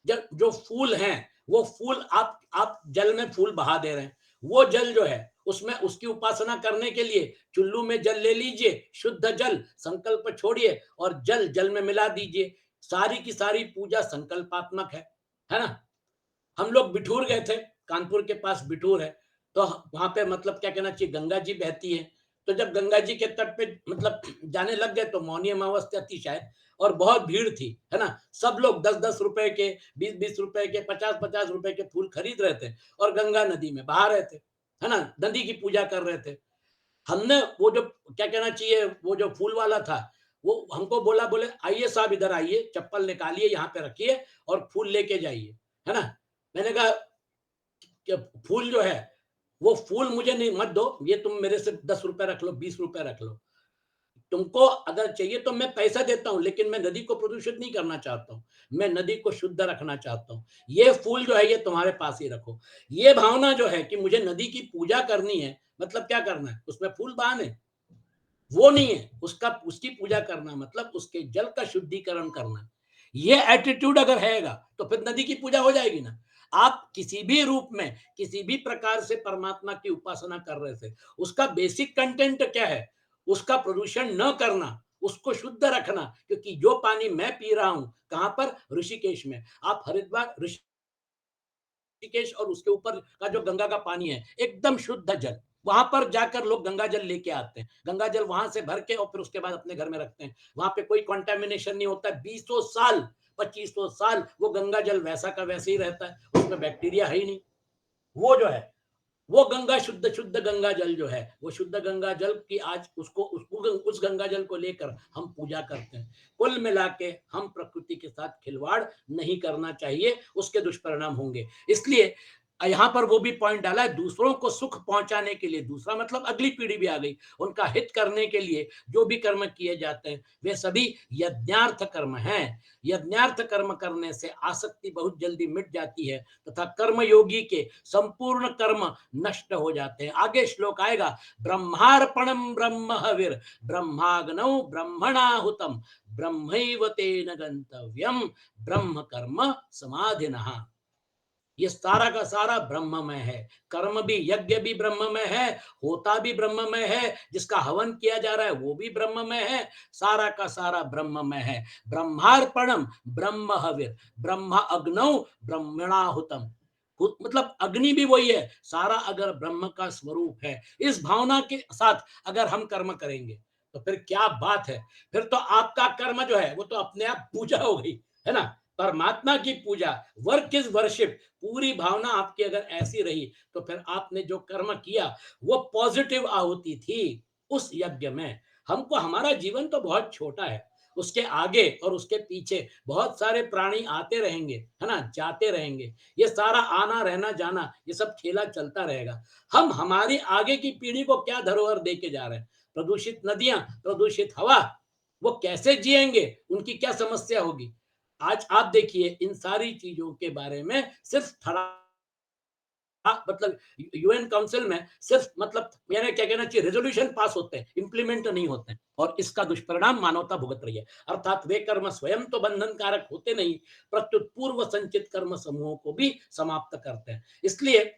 Speaker 1: जब जो फूल हैं वो फूल आप जल में फूल बहा दे रहे हैं, वो जल जो है उसमें उसकी उपासना करने के लिए चुल्लू में जल ले लीजिए, शुद्ध जल, संकल्प छोड़िए और जल जल में मिला दीजिए। सारी की सारी पूजा संकल्पात्मक है ना? हम लोग बिठूर गए थे, कानपुर के पास बिठूर है, तो वहां पे मतलब क्या कहना चाहिए, गंगा जी बहती है। तो जब गंगा जी के तट पे मतलब जाने लग गए तो मौनी अमावस्या थी शायद, और बहुत भीड़ थी, है ना? सब लोग 10-10 रुपए के, 20-20 रुपए के, 50-50 रुपए के फूल खरीद रहे थे और गंगा नदी में बहा रहे थे, है ना? नदी की पूजा कर रहे थे। हमने वो जो क्या कहना चाहिए, वो जो फूल वाला था वो हमको बोला, बोले आइए साहब इधर आइए, चप्पल निकालिए यहाँ पे रखिए और फूल लेके जाइए, है ना? मैंने कहा कि फूल जो है वो फूल मुझे नहीं मत दो, ये तुम मेरे से 10 रुपए रख लो, 20 रुपए रख लो। तुमको अगर चाहिए तो मैं पैसा देता हूँ, लेकिन मैं नदी को प्रदूषित नहीं करना चाहता हूँ। मैं नदी को शुद्ध रखना चाहता हूँ। ये फूल जो है ये तुम्हारे पास ही रखो। ये भावना जो है कि मुझे नदी की पूजा करनी है, मतलब क्या करना है? उसमें फूल बहाने, वो नहीं है। उसका उसकी पूजा करना मतलब उसके जल का शुद्धिकरण करना। ये एटीट्यूड अगर रहेगा तो फिर नदी की पूजा हो जाएगी ना। आप किसी भी रूप में किसी भी प्रकार से परमात्मा की उपासना कर रहे थे, उसका बेसिक कंटेंट क्या है? उसका प्रदूषण न करना, उसको शुद्ध रखना। क्योंकि जो पानी मैं पी रहा हूं, कहां पर? ऋषिकेश में। आप हरिद्वार, ऋषिकेश और उसके ऊपर का जो गंगा का पानी है एकदम शुद्ध जल, वहां पर जाकर लोग गंगा जल लेके आते हैं, गंगा जल वहां से भर के और फिर उसके बाद अपने घर में रखते हैं। वहां पे कोई कंटेमिनेशन नहीं होता। 20 साल, 2500 साल वो गंगा जल वैसा का वैसे ही रहता है, उसमें बैक्टीरिया है ही नहीं। वो जो है वो गंगा, शुद्ध शुद्ध गंगा जल जो है, वो शुद्ध गंगा जल की आज उसको उस गंगा जल को लेकर हम पूजा करते हैं। कुल मिला के हम प्रकृति के साथ खिलवाड़ नहीं करना चाहिए, उसके दुष्परिणाम होंगे। इसलिए यहाँ पर वो भी पॉइंट डाला है, दूसरों को सुख पहुंचाने के लिए, दूसरा मतलब अगली पीढ़ी भी आ गई, उनका हित करने के लिए जो भी कर्म किए जाते हैं वे सभी यज्ञार्थ कर्म हैं। यज्ञार्थ कर्म करने से आसक्ति बहुत जल्दी मिट जाती है तथा कर्मयोगी के संपूर्ण कर्म नष्ट हो जाते हैं। आगे श्लोक आएगा, ब्रह्मार्पणम ब्रह्म हविर ब्रह्माग्नौ ब्रह्मणाहुतम ब्रह्मैव तेन गंतव्यम ब्रह्म कर्म समाधिनः। ये सारा का सारा ब्रह्ममय है। कर्म भी, यज्ञ भी ब्रह्ममय है, होता भी ब्रह्ममय है, जिसका हवन किया जा रहा है वो भी ब्रह्ममय है, सारा का सारा ब्रह्ममय है। ब्रह्मार्पणम ब्रह्म हविर ब्रह्म अग्नौ ब्रह्मणाहुतम, मतलब अग्नि भी वही है, सारा अगर ब्रह्म का स्वरूप है, इस भावना के साथ अगर हम कर्म करेंगे तो फिर क्या बात है। फिर तो आपका कर्म जो है वो तो अपने आप पूजा हो गई, है ना? परमात्मा की पूजा, वर्क इज वर्शिप, पूरी भावना आपकी अगर ऐसी रही तो फिर आपने जो कर्म किया वो पॉजिटिव आहुति थी उस यज्ञ में। हमको, हमारा जीवन तो बहुत छोटा है, उसके आगे और उसके पीछे बहुत सारे प्राणी आते रहेंगे, है ना, जाते रहेंगे। ये सारा आना रहना जाना ये सब खेला चलता रहेगा। हम हमारी आगे की पीढ़ी को क्या धरोहर दे के जा रहे हैं? प्रदूषित नदियां, प्रदूषित हवा, वो कैसे जिएंगे? उनकी क्या समस्या होगी? आज आप देखिए इन सारी चीजों के बारे में सिर्फ थोड़ा मतलब यूएन काउंसिल में सिर्फ मतलब मैंने क्या कहना चाहिए, रेजोल्यूशन पास होते हैं, इंप्लीमेंट नहीं होते हैं, और इसका दुष्परिणाम मानवता भुगत रही है। अर्थात वे कर्म स्वयं तो बंधन कारक होते नहीं, प्रत्युत पूर्व संचित कर्म समूहों को भी समाप्त करते हैं। इसलिए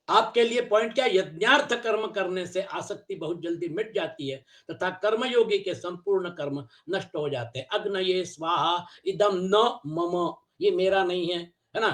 Speaker 1: आपके लिए पॉइंट क्या है? यज्ञार्थ कर्म करने से आसक्ति बहुत जल्दी मिट जाती है तथा कर्मयोगी के संपूर्ण कर्म नष्ट हो जाते हैं। अग्नये स्वाहा इदम न मम, ये मेरा नहीं है ना?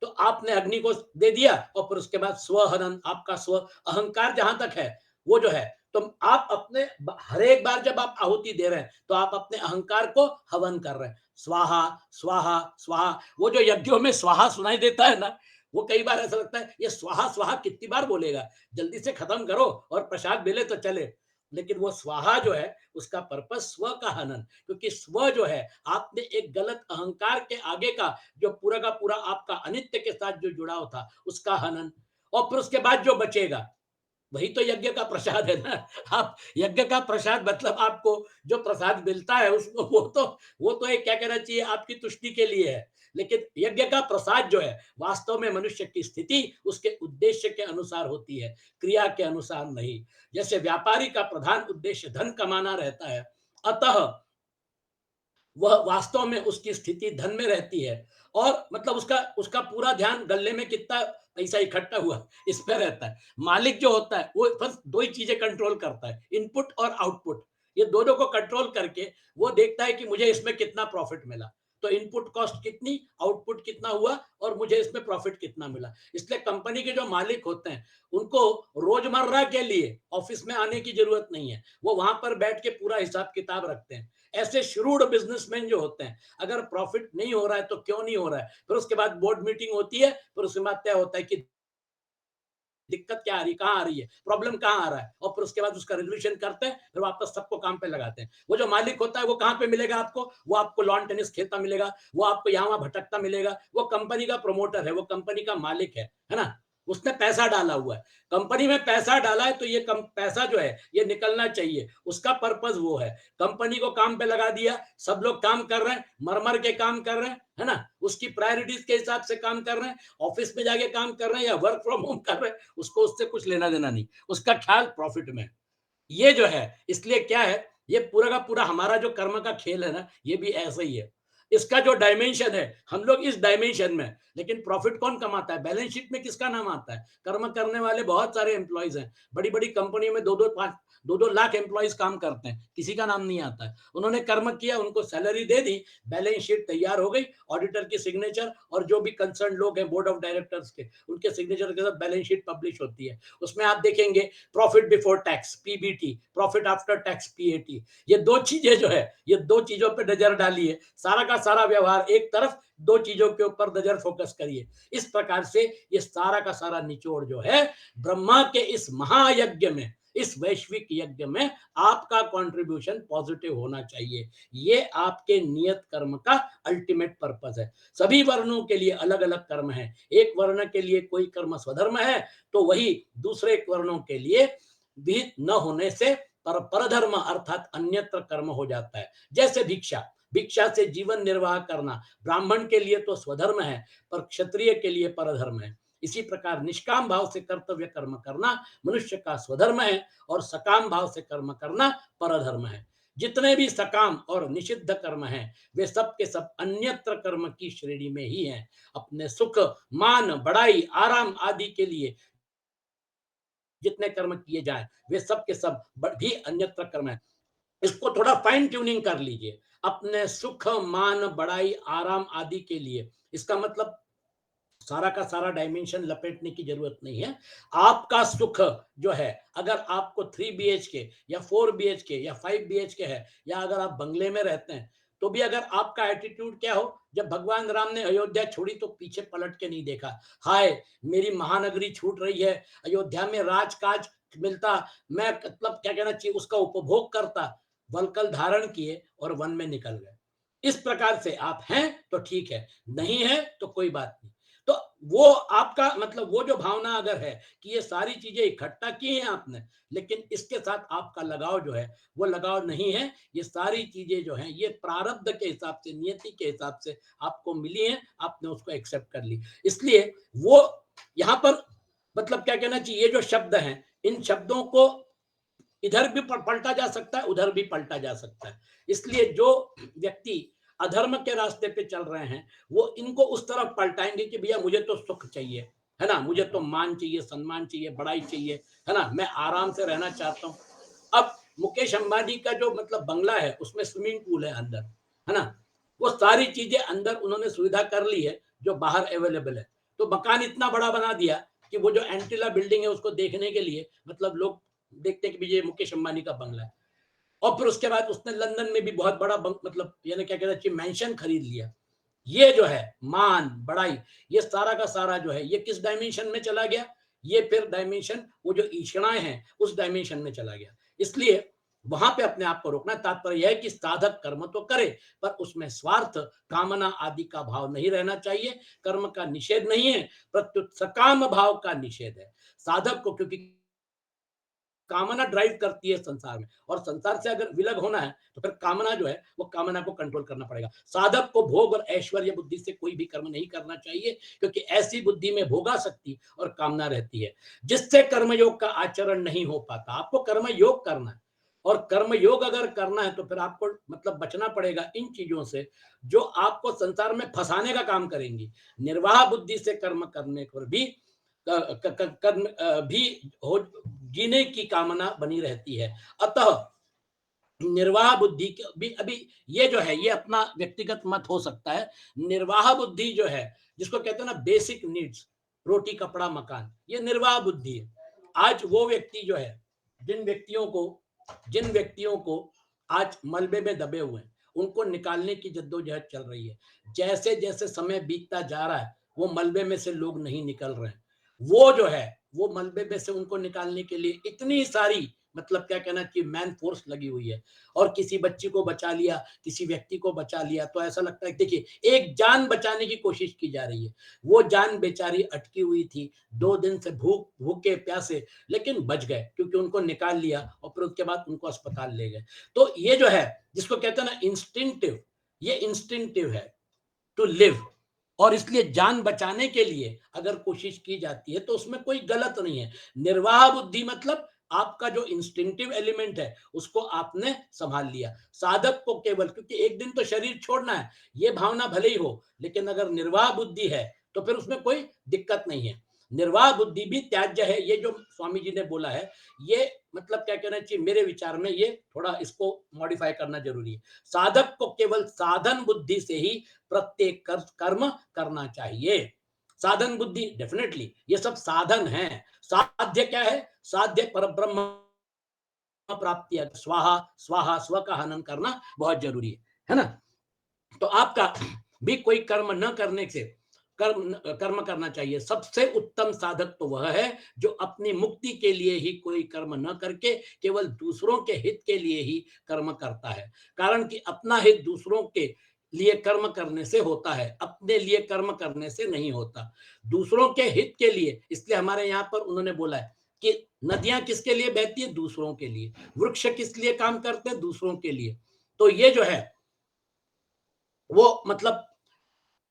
Speaker 1: तो आपने अग्नि को दे दिया और फिर उसके बाद स्वहनन, आपका स्व अहंकार जहां तक है वो जो है, तो आप अपने हर एक बार जब आप आहुति दे रहे हैं तो आप अपने अहंकार को हवन कर रहे हैं। स्वाहा स्वाहा स्वाहा, वो जो यज्ञों में स्वाहा सुनाई देता है ना, वो कई बार ऐसा लगता है ये स्वाहा स्वाहा कितनी बार बोलेगा, जल्दी से खत्म करो और प्रसाद मिले तो चले। लेकिन वो स्वाहा जो है उसका पर्पस स्व का हनन, क्योंकि स्व जो है आपने एक गलत अहंकार के आगे का जो पूरा का पूरा आपका अनित्य के साथ जो जुड़ाव था उसका हनन, और फिर उसके बाद जो बचेगा वही तो यज्ञ का प्रसाद है ना। आप यज्ञ का प्रसाद मतलब आपको जो प्रसाद मिलता है उसको वो तो एक क्या कहना चाहिए आपकी तुष्टि के लिए है। लेकिन यज्ञ का प्रसाद जो है वास्तव में मनुष्य की स्थिति उसके उद्देश्य के अनुसार होती है, क्रिया के अनुसार नहीं। जैसे व्यापारी का प्रधान उद्देश्य धन कमाना रहता है, अतः वह वास्तव में उसकी स्थिति धन में रहती है, और मतलब उसका उसका पूरा ध्यान गल्ले में कितना पैसा इकट्ठा हुआ इस पे रहता है। मालिक जो होता है वो बस दो ही चीजें कंट्रोल करता है, इनपुट और आउटपुट। ये दोनों को कंट्रोल करके वो देखता है कि मुझे इसमें कितना प्रॉफिट मिला, तो इनपुट कॉस्ट कितनी, आउटपुट कितना हुआ, और मुझे इसमें प्रॉफिट कितना मिला। इसलिए कंपनी के जो मालिक होते हैं उनको रोजमर्रा के लिए ऑफिस में आने की जरूरत नहीं है, वो वहां पर बैठ के पूरा हिसाब किताब रखते हैं। ऐसे श्रूड बिजनेसमैन जो होते हैं, अगर प्रॉफिट नहीं हो रहा है तो क्यों नहीं हो रहा है, फिर उसके बाद बोर्ड मीटिंग होती है, फिर उसके बाद तय होता है कि दिक्कत क्या आ रही है, कहाँ आ रही है, प्रॉब्लम कहाँ आ रहा है, और फिर उसके बाद उसका रेजोल्यूशन करते हैं, फिर वापस सबको काम पे लगाते हैं। वो जो मालिक होता है वो कहाँ पे मिलेगा आपको, वो आपको लॉन टेनिस खेलता मिलेगा, वो आपको यहाँ वहां भटकता मिलेगा, वो कंपनी का प्रमोटर है, वो कंपनी का मालिक है ना? उसने पैसा डाला हुआ है, कंपनी में पैसा डाला है, तो ये कम पैसा जो है ये निकलना चाहिए, उसका पर्पज वो है। कंपनी को काम पे लगा दिया, सब लोग काम कर रहे हैं, मर के काम कर रहे हैं, है ना? उसकी प्रायोरिटीज के हिसाब से काम कर रहे हैं, ऑफिस में जाके काम कर रहे हैं या वर्क फ्रॉम होम कर रहे हैं, उसको उससे कुछ लेना देना नहीं, उसका ख्याल प्रॉफिट में। ये जो है, इसलिए क्या है, ये पूरा का पूरा हमारा जो कर्म का खेल है ना, ये भी ऐसा ही है। इसका जो डायमेंशन है, हम लोग इस डायमेंशन में, लेकिन प्रॉफिट कौन कमाता है, बैलेंस शीट में किसका नाम आता है? कर्म करने वाले बहुत सारे एम्प्लॉइज हैं, बड़ी बड़ी कंपनियों में दो दो लाख एम्प्लॉइज काम करते हैं, किसी का नाम नहीं आता है। उन्होंने कर्म किया, उनको सैलरी दे दी, बैलेंस शीट तैयार हो गई, ऑडिटर की सिग्नेचर और जो भी कंसर्न लोग हैं बोर्ड ऑफ डायरेक्टर्स के, उनके सिग्नेचर के साथ बैलेंस शीट पब्लिश होती है। उसमें आप देखेंगे profit before tax PBT, profit after tax PAT, ये दो चीजें जो है, ये दो चीजों पे नजर डालिए, सारा का सारा व्यवहार एक तरफ, दो चीजों के ऊपर नजर फोकस करिए। इस प्रकार से ये सारा का सारा निचोड़ जो है ब्रह्मा के इस महायज्ञ में, इस वैश्विक यज्ञ में आपका कंट्रीब्यूशन पॉजिटिव होना चाहिए। ये आपके नियत कर्म का अल्टीमेट पर्पस है। सभी वर्णों के लिए अलग अलग कर्म है, एक वर्ण के लिए कोई कर्म स्वधर्म है तो वही दूसरे वर्णों के लिए भी न होने से परधर्म अर्थात अन्यत्र कर्म हो जाता है। जैसे भिक्षा, भिक्षा से जीवन निर्वाह करना ब्राह्मण के लिए तो स्वधर्म है, पर क्षत्रिय के लिए परधर्म है। इसी प्रकार निष्काम भाव से कर्तव्य कर्म करना मनुष्य का स्वधर्म है, और सकाम भाव से कर्म करना परधर्म है। जितने भी सकाम और निषिद्ध कर्म हैं वे सब के सब अन्यत्र कर्म की श्रेणी में ही हैं। अपने सुख, मान, बड़ाई, आराम आदि के लिए जितने कर्म किए जाए वे सब के सब भी अन्यत्र कर्म है। इसको थोड़ा फाइन ट्यूनिंग कर लीजिए, अपने सुख, मान, बड़ाई, आराम आदि के लिए। इसका मतलब सारा का सारा डायमेंशन लपेटने की जरूरत नहीं है। आपका सुख जो है, अगर आपको 3 BHK या 4 BHK या 5 BHK है, या अगर आप बंगले में रहते हैं, तो भी अगर आपका एटीट्यूड क्या हो, जब भगवान राम ने अयोध्या छोड़ी तो पीछे पलट के नहीं देखा, हाय मेरी महानगरी छूट रही है, अयोध्या में राजकाज मिलता, मैं मतलब क्या कहना चाहिए उसका उपभोग करता, वलकल धारण किए और वन में निकल गए। इस प्रकार से आप हैं तो ठीक है, नहीं है तो कोई बात नहीं। तो वो आपका मतलब वो जो भावना अगर है कि ये सारी चीजें इकट्ठा की हैं आपने, लेकिन इसके साथ आपका लगाव जो है वो लगाव नहीं है, ये सारी चीजें जो हैं ये प्रारब्ध के हिसाब से, नियति के हिसाब से आपको मिली हैं, आपने उसको एक्सेप्ट कर ली। इसलिए वो यहाँ पर मतलब क्या कहना चाहिए, ये जो शब्द हैं इन शब्दों को इधर भी पलटा जा सकता है, उधर भी पलटा जा सकता है। इसलिए जो व्यक्ति अधर्म के रास्ते पे चल रहे हैं वो इनको उस तरफ पलटाएंगे कि भैया मुझे तो सुख चाहिए, है ना, मुझे तो मान चाहिए, सम्मान चाहिए, बड़ाई चाहिए, है ना, मैं आराम से रहना चाहता हूँ। अब मुकेश अंबानी का जो मतलब बंगला है उसमें स्विमिंग पूल है अंदर, है ना, वो सारी चीजें अंदर उन्होंने सुविधा कर ली है जो बाहर अवेलेबल है। तो मकान इतना बड़ा बना दिया कि वो जो एंटीला बिल्डिंग है उसको देखने के लिए मतलब लोग देखते हैं कि ये मुकेश अंबानी का बंगला है। और फिर उसके बाद उसने लंदन में भी बहुत बड़ा मतलब यानी क्या कहते हैं मैंशन खरीद लिया। ये जो है मान बड़ाई, ये सारा का सारा जो है ये किस डायमेंशन में चला गया? ये फिर डायमेंशन वो जो ईषणाएं हैं उस डायमेंशन में चला गया। इसलिए वहां पे अपने आप को रोकना। तात्पर्य यह है कि साधक कर्म तो करे पर उसमें स्वार्थ, कामना आदि का भाव नहीं रहना चाहिए। कर्म का निषेध नहीं है, प्रत्युत सकाम भाव का निषेध है साधक को, क्योंकि कामना ड्राइव करती है संसार में, और संसार से अगर विलग होना है तो फिर कामना जो है वो कामना को कंट्रोल करना पड़ेगा। साधक को भोग और ऐश्वर्य बुद्धि से कोई भी कर्म नहीं करना चाहिए, क्योंकि ऐसी बुद्धि में भोगा शक्ति और कामना रहती है जिससे कर्मयोग का आचरण नहीं हो पाता। आपको कर्म योग करना है, और कर्म योग अगर करना है तो फिर आपको मतलब बचना पड़ेगा इन चीजों से जो आपको संसार में फंसाने का काम करेंगी। निर्वाह बुद्धि से कर्म करने पर भी कर्म भी हो, जीने की कामना बनी रहती है। अतः निर्वाह बुद्धि भी अभी ये जो है ये अपना व्यक्तिगत मत हो सकता है। निर्वाह बुद्धि जो है जिसको कहते हैं ना बेसिक नीड्स, रोटी कपड़ा मकान, ये निर्वाह बुद्धि है। आज वो व्यक्ति जो है जिन व्यक्तियों को आज मलबे में दबे हुए हैं उनको निकालने की जद्दोजहद चल रही है। जैसे जैसे समय बीतता जा रहा है वो मलबे में से लोग नहीं निकल रहे हैं। वो जो है वो मलबे में से उनको निकालने के लिए इतनी सारी मतलब क्या कहना कि मैन फोर्स लगी हुई है। और किसी बच्ची को बचा लिया, किसी व्यक्ति को बचा लिया, तो ऐसा लगता है देखिए एक जान बचाने की कोशिश की जा रही है। वो जान बेचारी अटकी हुई थी 2 दिन से भूखे प्यासे, लेकिन बच गए क्योंकि उनको निकाल लिया और फिर उसके बाद उनको अस्पताल ले गए। तो ये जो है जिसको कहते हैं ना इंस्टिंक्टिव, ये इंस्टिंक्टिव है टू लिव। और इसलिए जान बचाने के लिए अगर कोशिश की जाती है तो उसमें कोई गलत नहीं है। निर्वाह बुद्धि मतलब आपका जो इंस्टिंक्टिव एलिमेंट है उसको आपने संभाल लिया। साधक को केवल क्योंकि एक दिन तो शरीर छोड़ना है, ये भावना भले ही हो, लेकिन अगर निर्वाह बुद्धि है तो फिर उसमें कोई दिक्कत नहीं है। निर्वाह बुद्धि भी त्याज्य है, ये जो स्वामी जी ने बोला है ये मतलब क्या कहना चाहिए मेरे विचार में ये थोड़ा इसको मॉडिफाई करना जरूरी है। साधक को केवल साधन बुद्धि से ही प्रत्येक कर्म करना चाहिए। साधन बुद्धि डेफिनेटली ये सब साधन है। साध्य क्या है? साध्य परब्रह्म प्राप्ति है। स्वाहा स्वाहा स्व का हनन करना बहुत जरूरी है ना? तो आपका भी कोई कर्म न करने से कर्म करना चाहिए। सबसे उत्तम साधक तो वह है जो अपनी मुक्ति के लिए ही कोई कर्म न करके केवल दूसरों के हित के लिए ही कर्म करता है। कारण कि अपना हित दूसरों के लिए कर्म करने से होता है, अपने लिए कर्म करने से नहीं होता। दूसरों के हित के लिए, इसलिए हमारे यहाँ पर उन्होंने बोला है कि नदियां किसके लिए बहती है? दूसरों के लिए। वृक्ष किस लिए काम करते हैं? दूसरों के लिए। तो ये जो है वो मतलब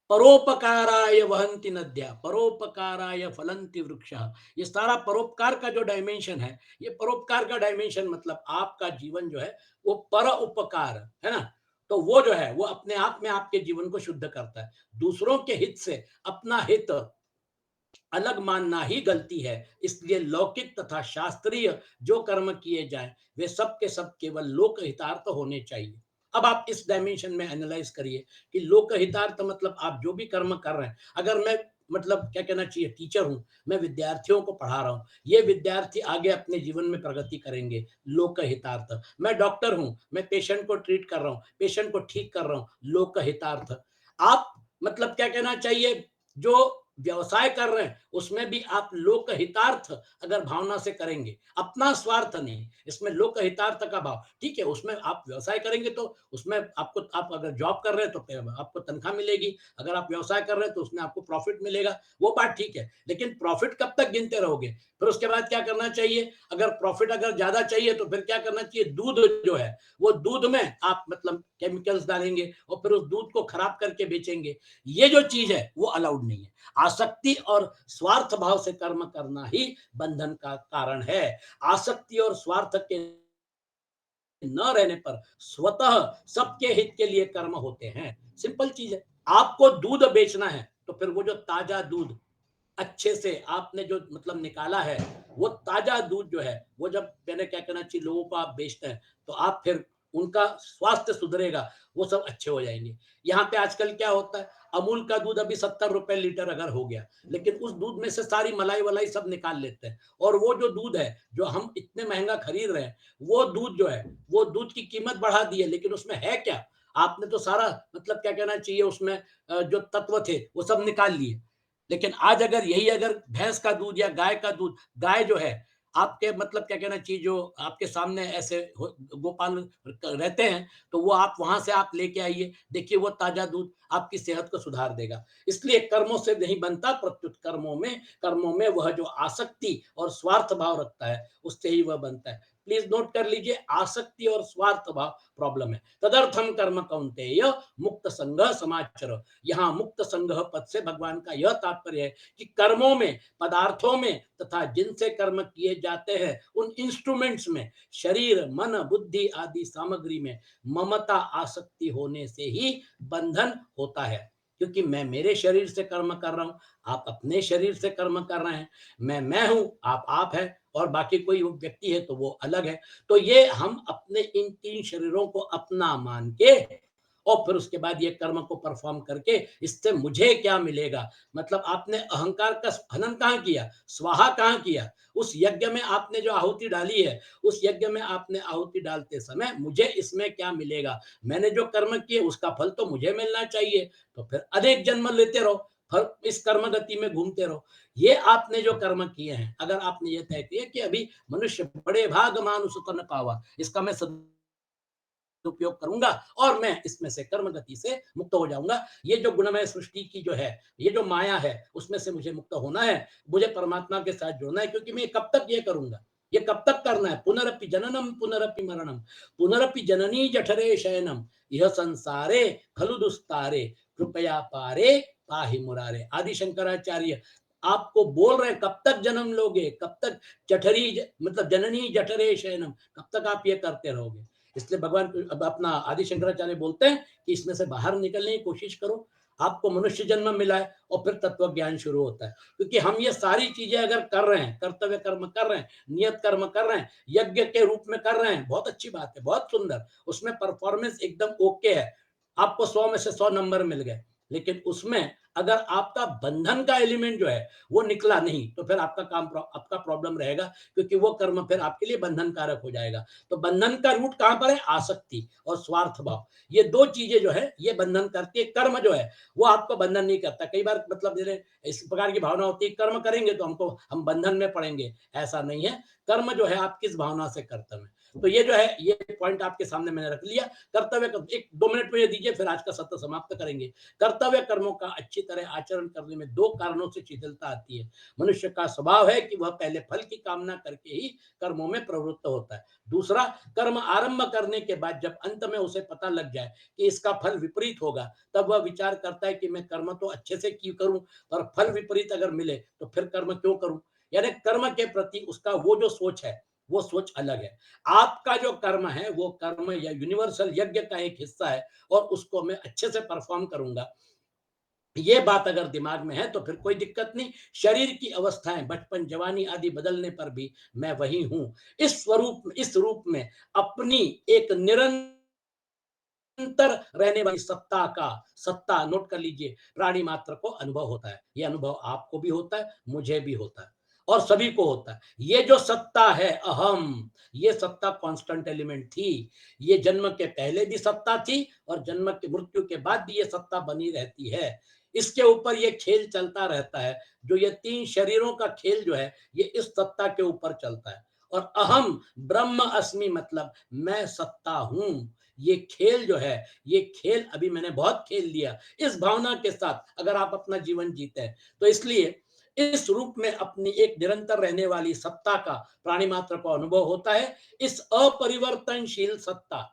Speaker 1: परोपकाराय वहंति नद्या परोपकाराय फलंति वृक्ष। ये सारा परोपकार का जो डायमेंशन है, ये परोपकार का डायमेंशन मतलब आपका जीवन जो है वो पर उपकार है ना। तो वो जो है वो अपने आप में आपके जीवन को शुद्ध करता है। दूसरों के हित से अपना हित अलग मानना ही गलती है। इसलिए लौकिक तथा शास्त्रीय जो कर्म किए जाएं वे सब के सब केवल लोक हितार्थ होने चाहिए। अब आप इस डायमेंशन में एनालाइज करिए कि लोक हितार्थ मतलब आप जो भी कर्म कर रहे हैं। अगर मैं मतलब क्या कहना चाहिए टीचर हूं, मैं विद्यार्थियों को पढ़ा रहा हूं, ये विद्यार्थी आगे अपने जीवन में प्रगति करेंगे, लोक हितार्थ। मैं डॉक्टर हूं, मैं पेशेंट को ट्रीट कर रहा हूं, पेशेंट को ठीक कर रहा हूं, लोक हितार्थ। आप मतलब क्या कहना चाहिए जो व्यवसाय कर रहे हैं उसमें भी आप लोक हितार्थ अगर भावना से करेंगे, अपना स्वार्थ नहीं, इसमें लोक हितार्थ का भाव ठीक है। उसमें आप व्यवसाय करेंगे तो उसमें आपको, आप अगर जॉब कर रहे हैं तो आपको तनख्वाह मिलेगी, अगर आप व्यवसाय कर रहे हैं तो उसमें आपको प्रॉफिट मिलेगा, वो बात ठीक है। लेकिन प्रॉफिट कब तक गिनते रहोगे? फिर उसके बाद क्या करना चाहिए? अगर प्रॉफिट अगर ज्यादा चाहिए तो फिर क्या करना चाहिए? दूध जो है वो दूध में आप मतलब केमिकल्स डालेंगे और फिर उस दूध को खराब करके बेचेंगे। ये जो चीज है वो अलाउड नहीं है। आसक्ति और स्वार्थ भाव से कर्म करना ही बंधन का कारण है। आसक्ति और स्वार्थ के न रहने पर स्वतः सबके हित के लिए कर्म होते हैं। सिंपल चीज है। आपको दूध बेचना है तो फिर वो जो ताजा दूध अच्छे से आपने जो मतलब निकाला है, वो ताजा दूध जो है वो जब मैंने क्या कहना चाहिए लोगों को आप बेचते हैं तो आप फिर उनका स्वास्थ्य सुधरेगा, वो सब अच्छे हो जाएंगे। यहाँ पे आजकल क्या होता है, अमूल का दूध अभी 70 रुपए लीटर अगर हो गया, लेकिन उस दूध में से सारी मलाई वलाई सब निकाल लेते हैं, और वो जो दूध है जो हम इतने महंगा खरीद रहे हैं, वो दूध जो है, वो दूध की कीमत बढ़ा दी है, लेकिन उसमें है क्या, आपने तो सारा मतलब क्या कहना चाहिए उसमें जो तत्व थे वो सब निकाल लिए। लेकिन आज अगर यही अगर भैंस का दूध या गाय का दूध, गाय जो है आपके मतलब क्या कहना चाहिए, जो आपके सामने ऐसे गोपाल रहते हैं, तो वो आप वहां से आप लेके आइए, देखिए वो ताजा दूध आपकी सेहत को सुधार देगा। इसलिए कर्मों से नहीं बनता, प्रत्युत कर्मों में वह जो आसक्ति और स्वार्थ भाव रखता है, उससे ही वह बनता है। प्लीज नोट कर लीजिए, आसक्ति और स्वार्थ भाव प्रॉब्लम है। तदर्थम कर्म कौन्तेय मुक्त संग समाचर। यहाँ मुक्त संग पद से भगवान का यह तात्पर्य है कि कर्मों में, पदार्थों में तथा जिनसे कर्म किए जाते हैं उन इंस्ट्रूमेंट्स में, शरीर मन बुद्धि आदि सामग्री में ममता आसक्ति होने से ही बंधन होता है। क्योंकि मैं मेरे शरीर से कर्म कर रहा हूं, आप अपने शरीर से कर्म कर रहे हैं, मैं हूं, आप है, और बाकी कोई व्यक्ति है तो वो अलग है। तो ये हम अपने इन तीन शरीरों को अपना मान के और फिर उसके बाद ये कर्म को परफॉर्म करके इससे मुझे क्या मिलेगा, मतलब आपने अहंकार का हनन कहाँ किया, स्वाहा कहाँ किया, उस यज्ञ में आपने जो आहुति डाली है, उस यज्ञ में आपने आहुति डालते समय मुझे इसमें क्या मिलेगा, मैंने जो कर्म किए उसका फल तो मुझे मिलना चाहिए, तो फिर अनेक जन्म लेते रहो, फिर इस कर्म गति में घूमते रहो। ये आपने जो कर्म किए हैं, अगर आपने ये तय किया कि अभी मनुष्य बड़े भाग मानुष तन पावा, इसका मैं उपयोग करूंगा और मैं इसमें से कर्म गति से मुक्त हो जाऊंगा, ये जो गुणमय सृष्टि की जो है, ये जो माया है, उसमें से मुझे मुक्त होना है, मुझे परमात्मा के साथ जुड़ना है, क्योंकि मैं कब तक ये करूंगा, ये कब तक करना है, पुनरपि जननम पुनरपि मरणम, पुनरपि जननी जठरे शयनम, यह संसारे खलु दुस्तारे, कृपया पारे पाहि मुरारे। आदि शंकराचार्य आपको बोल रहे हैं, कब तक जन्म लोगे, कब तक मतलब जननी जठरे शयनम, कब तक आप ये करते रहोगे। इसलिए भगवान अब अपना आदि शंकराचार्य बोलते हैं कि इसमें से बाहर निकलने की कोशिश करो। आपको मनुष्य जन्म मिला है और फिर तत्व ज्ञान शुरू होता है, क्योंकि हम ये सारी चीजें अगर कर रहे हैं, कर्तव्य कर्म कर रहे हैं, नियत कर्म कर रहे हैं, यज्ञ के रूप में कर रहे हैं, बहुत अच्छी बात है, बहुत सुंदर, उसमें परफॉर्मेंस एकदम ओके है, आपको 100 में से 100 नंबर मिल गए, लेकिन उसमें अगर आपका बंधन का एलिमेंट जो है वो निकला नहीं, तो फिर आपका प्रॉब्लम रहेगा, क्योंकि वो कर्म फिर आपके लिए बंधन कारक हो जाएगा। तो बंधन का रूट कहां पर है, आसक्ति और स्वार्थ भाव, ये दो चीजें जो है ये बंधन करती है। कर्म जो है वो आपको बंधन नहीं करता। कई बार मतलब जैसे इस प्रकार की भावना होती है, कर्म करेंगे तो हम बंधन में पड़ेंगे, ऐसा नहीं है। कर्म जो है आप किस भावना से करते हैं, तो ये जो है ये पॉइंट आपके सामने मैंने रख लिया। कर्तव्य एक 2 मिनट में ये दीजिए, फिर आज का सत्र समाप्त करेंगे। कर्तव्य कर्मों का अच्छी तरह आचरण करने में दो कारणों से शिथिलता आती है। मनुष्य का स्वभाव है कि वह पहले फल की कामना करके ही कर्मों में प्रवृत्त होता है। दूसरा, कर्म आरंभ करने के बाद जब अंत में उसे पता लग जाए कि इसका फल विपरीत होगा, तब वह विचार करता है कि मैं कर्म तो अच्छे से क्यों करूं, पर फल विपरीत अगर मिले तो फिर कर्म क्यों करूं। यानी कर्म के प्रति उसका वो जो सोच है वो सोच अलग है। आपका जो कर्म है वो कर्म या यूनिवर्सल यज्ञ का एक हिस्सा है, और उसको मैं अच्छे से परफॉर्म करूंगा, ये बात अगर दिमाग में है तो फिर कोई दिक्कत नहीं। शरीर की अवस्थाएं बचपन जवानी आदि बदलने पर भी मैं वही हूं। इस रूप में अपनी एक निरंतर रहने वाली सत्ता नोट कर लीजिए, प्राणी मात्र को अनुभव होता है। ये अनुभव आपको भी होता है, मुझे भी होता है, और सभी को होता है। ये जो सत्ता है अहम, ये सत्ता कांस्टेंट एलिमेंट थी। ये जन्म के पहले भी सत्ता थी और जन्म के मृत्यु के बाद भी ये सत्ता बनी रहती है। इसके ऊपर ये खेल चलता रहता है। जो ये तीन शरीरों का खेल जो है ये इस सत्ता के ऊपर चलता है। और अहम ब्रह्म अस्मि मतलब मैं सत्ता हूं। ये खेल जो है, ये खेल अभी मैंने बहुत खेल लिया। इस भावना के साथ अगर आप अपना जीवन जीते हैं, तो इसलिए इस रूप में अपनी एक निरंतर रहने वाली सत्ता का प्राणी मात्र को अनुभव होता है। इस अपरिवर्तनशील सत्ता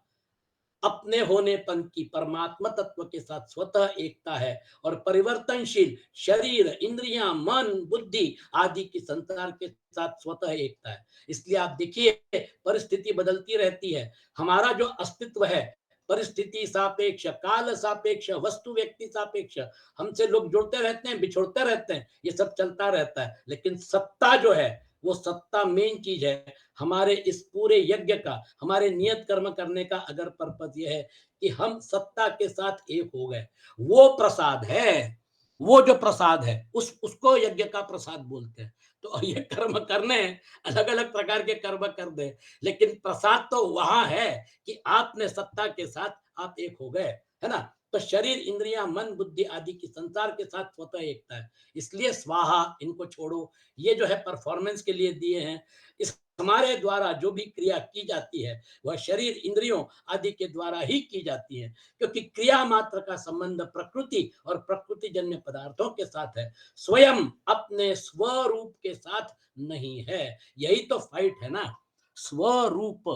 Speaker 1: अपने होनेपन की परमात्मा तत्व के साथ स्वतः एकता है, और परिवर्तनशील शरीर इंद्रियां मन बुद्धि आदि की संसार के साथ स्वतः एकता है। इसलिए आप देखिए, परिस्थिति बदलती रहती है, हमारा जो अस्तित्व है परिस्थिति सापेक्ष, काल सापेक्ष, वस्तु व्यक्ति सापेक्ष, हमसे लोग जुड़ते रहते हैं बिछुड़ते रहते हैं, ये सब चलता रहता है, लेकिन सत्ता जो है वो सत्ता मेन चीज है। हमारे इस पूरे यज्ञ का, हमारे नियत कर्म करने का अगर पर्पज ये है कि हम सत्ता के साथ एक हो गए, वो प्रसाद है। वो जो प्रसाद है उसको यज्ञ का प्रसाद बोलते हैं। तो ये कर्म करने हैं, अलग अलग प्रकार के कर्म कर दे, लेकिन प्रसाद तो वहां है कि आपने सत्ता के साथ आप एक हो गए, है ना। तो शरीर, इंद्रियां, मन, बुद्धि आदि की संसार के साथ स्वतः एकता है। इसलिए स्वाहा, इनको छोड़ो। ये जो है परफॉर्मेंस के लिए दिए हैं। इस हमारे द्वारा जो भी क्रिया की जाती है वह शरीर, इंद्रियों आदि के द्वारा ही की जाती है, क्योंकि क्रिया मात्र का संबंध प्रकृति और प्रकृति जन्य पदार्थों के साथ है, स्वयं अपने स्वरूप के साथ नहीं है। यही तो फाइट है ना। स्वरूप,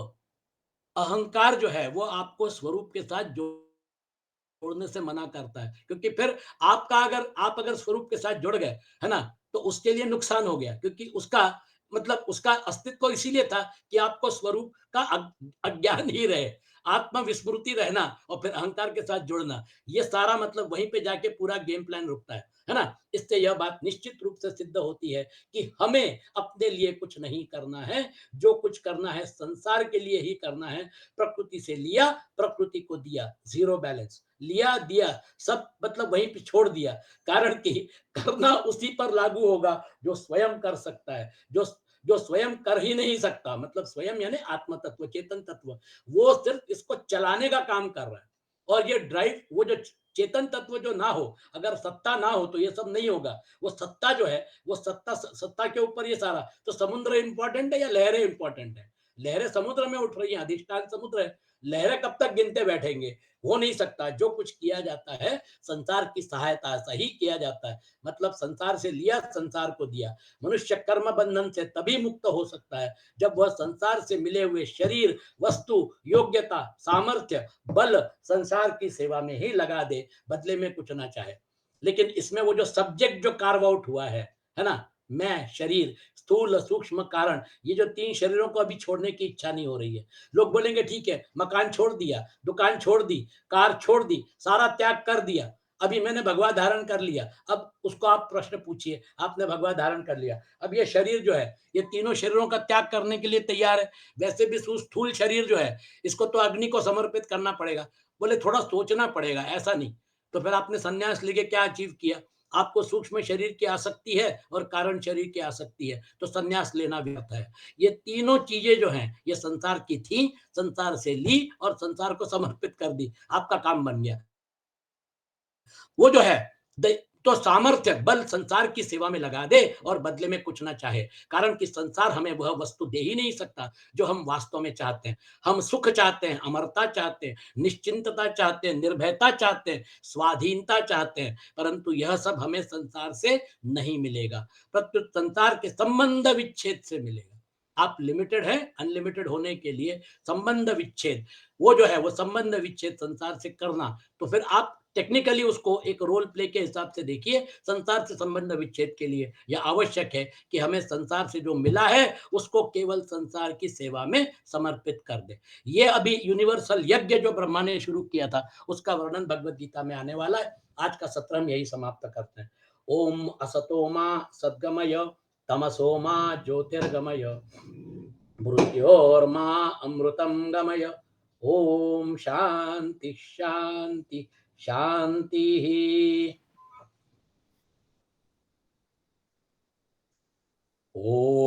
Speaker 1: अहंकार जो है वो आपको स्वरूप के साथ जोड़ने से मना करता है, क्योंकि फिर आपका अगर आप अगर स्वरूप के साथ जुड़ गए, है ना, तो उसके लिए नुकसान हो गया, क्योंकि उसका मतलब उसका अस्तित्व इसीलिए था कि आपको स्वरूप का अज्ञान ही रहे, आत्म विस्मृति रहना और फिर अहंकार के साथ जुड़ना, ये सारा मतलब वहीं पे जाके पूरा गेम प्लान रुकता है ना। इससे यह बात निश्चित रूप से सिद्ध होती है कि हमें अपने लिए कुछ नहीं करना है, जो कुछ करना है संसार के लिए ही करना है। प्रकृति से लिया, प्रकृति को दिया, जीरो बैलेंस, लिया दिया, सब मतलब वहीं पे छोड़ दिया। कारण कि करना उसी पर लागू होगा जो स्वयं कर सकता है, जो जो स्वयं कर ही नहीं सकता, मतलब स्वयं यानी आत्म तत्व, चेतन तत्व, वो सिर्फ इसको चलाने का काम कर रहा है। और ये ड्राइव, वो जो चेतन तत्व जो ना हो, अगर सत्ता ना हो तो ये सब नहीं होगा। वो सत्ता जो है, वो सत्ता सत्ता के ऊपर ये सारा। तो समुद्र इंपॉर्टेंट है या लहरें इंपॉर्टेंट है? लहरें समुद्र में उठ रही हैं, अधिष्ठान समुद्र है। लहरें कब तक गिनते बैठेंगे? हो नहीं सकता। जो कुछ किया जाता है संसार की सहायता से ही किया जाता है। मतलब संसार से लिया, संसार को दिया। मनुष्य कर्म बंधन से तभी मुक्त हो सकता है जब वह संसार से मिले हुए शरीर, वस्तु, योग्यता, सामर्थ्य, बल संसार की सेवा में ही लगा दे, बदले में कुछ ना चाहे। लेकिन इसमें वो जो सब्जेक्ट जो कार्व आउट हुआ है ना, मैं, शरीर, स्थूल, सूक्ष्म, कारण, ये जो तीन शरीरों को अभी छोड़ने की इच्छा नहीं हो रही है। लोग बोलेंगे ठीक है, मकान छोड़ दिया, दुकान छोड़ दी, कार छोड़ दी, सारा त्याग कर दिया, अभी मैंने भगवा धारण कर लिया। अब उसको आप प्रश्न पूछिए, आपने भगवा धारण कर लिया, अब ये शरीर जो है, ये तीनों शरीरों का त्याग करने के लिए तैयार है। वैसे भी स्थूल शरीर जो है, इसको तो अग्नि को समर्पित करना पड़ेगा। बोले थोड़ा सोचना पड़ेगा, ऐसा नहीं। तो फिर आपने संन्यास लेके क्या अचीव किया? आपको सूक्ष्म शरीर की आसक्ति है और कारण शरीर की आसक्ति है, तो संन्यास लेना व्यर्थ है। ये तीनों चीजें जो हैं, ये संसार की थी, संसार से ली और संसार को समर्पित कर दी, आपका काम बन गया। वो जो है तो सामर्थ्य, बल संसार की सेवा में लगा दे और बदले में कुछ ना चाहे। कारण कि संसार हमें वह वस्तु दे ही नहीं सकता जो हम वास्तव में चाहते हैं। हम सुख चाहते हैं, अमरता चाहते हैं, निश्चिंतता चाहते हैं, निर्भयता चाहते हैं, स्वाधीनता चाहते हैं, परंतु यह सब हमें संसार से नहीं मिलेगा। प्रत्युत संसार के संबंध विच्छेद से मिलेगा। आप लिमिटेड है, अनलिमिटेड होने के लिए संबंध विच्छेद, वो जो है वो संबंध विच्छेद संसार से करना, तो फिर आप टेक्निकली उसको एक रोल प्ले के हिसाब से देखिए। संसार से संबंध विच्छेद के लिए यह आवश्यक है कि हमें संसार से जो मिला है उसको केवल संसार की सेवा में समर्पित कर दे। ये अभी यूनिवर्सल यज्ञ जो ब्रह्मा ने शुरू किया था, उसका वर्णन भगवत गीता में आने वाला है। आज का सत्र हम यही समाप्त करते हैं। ओम असतो मा सद्गमय, तमसो मा ज्योतिर्गमय, मृत्योर्मा अमृतं गमय। ओम शांति शांति शांति। ओ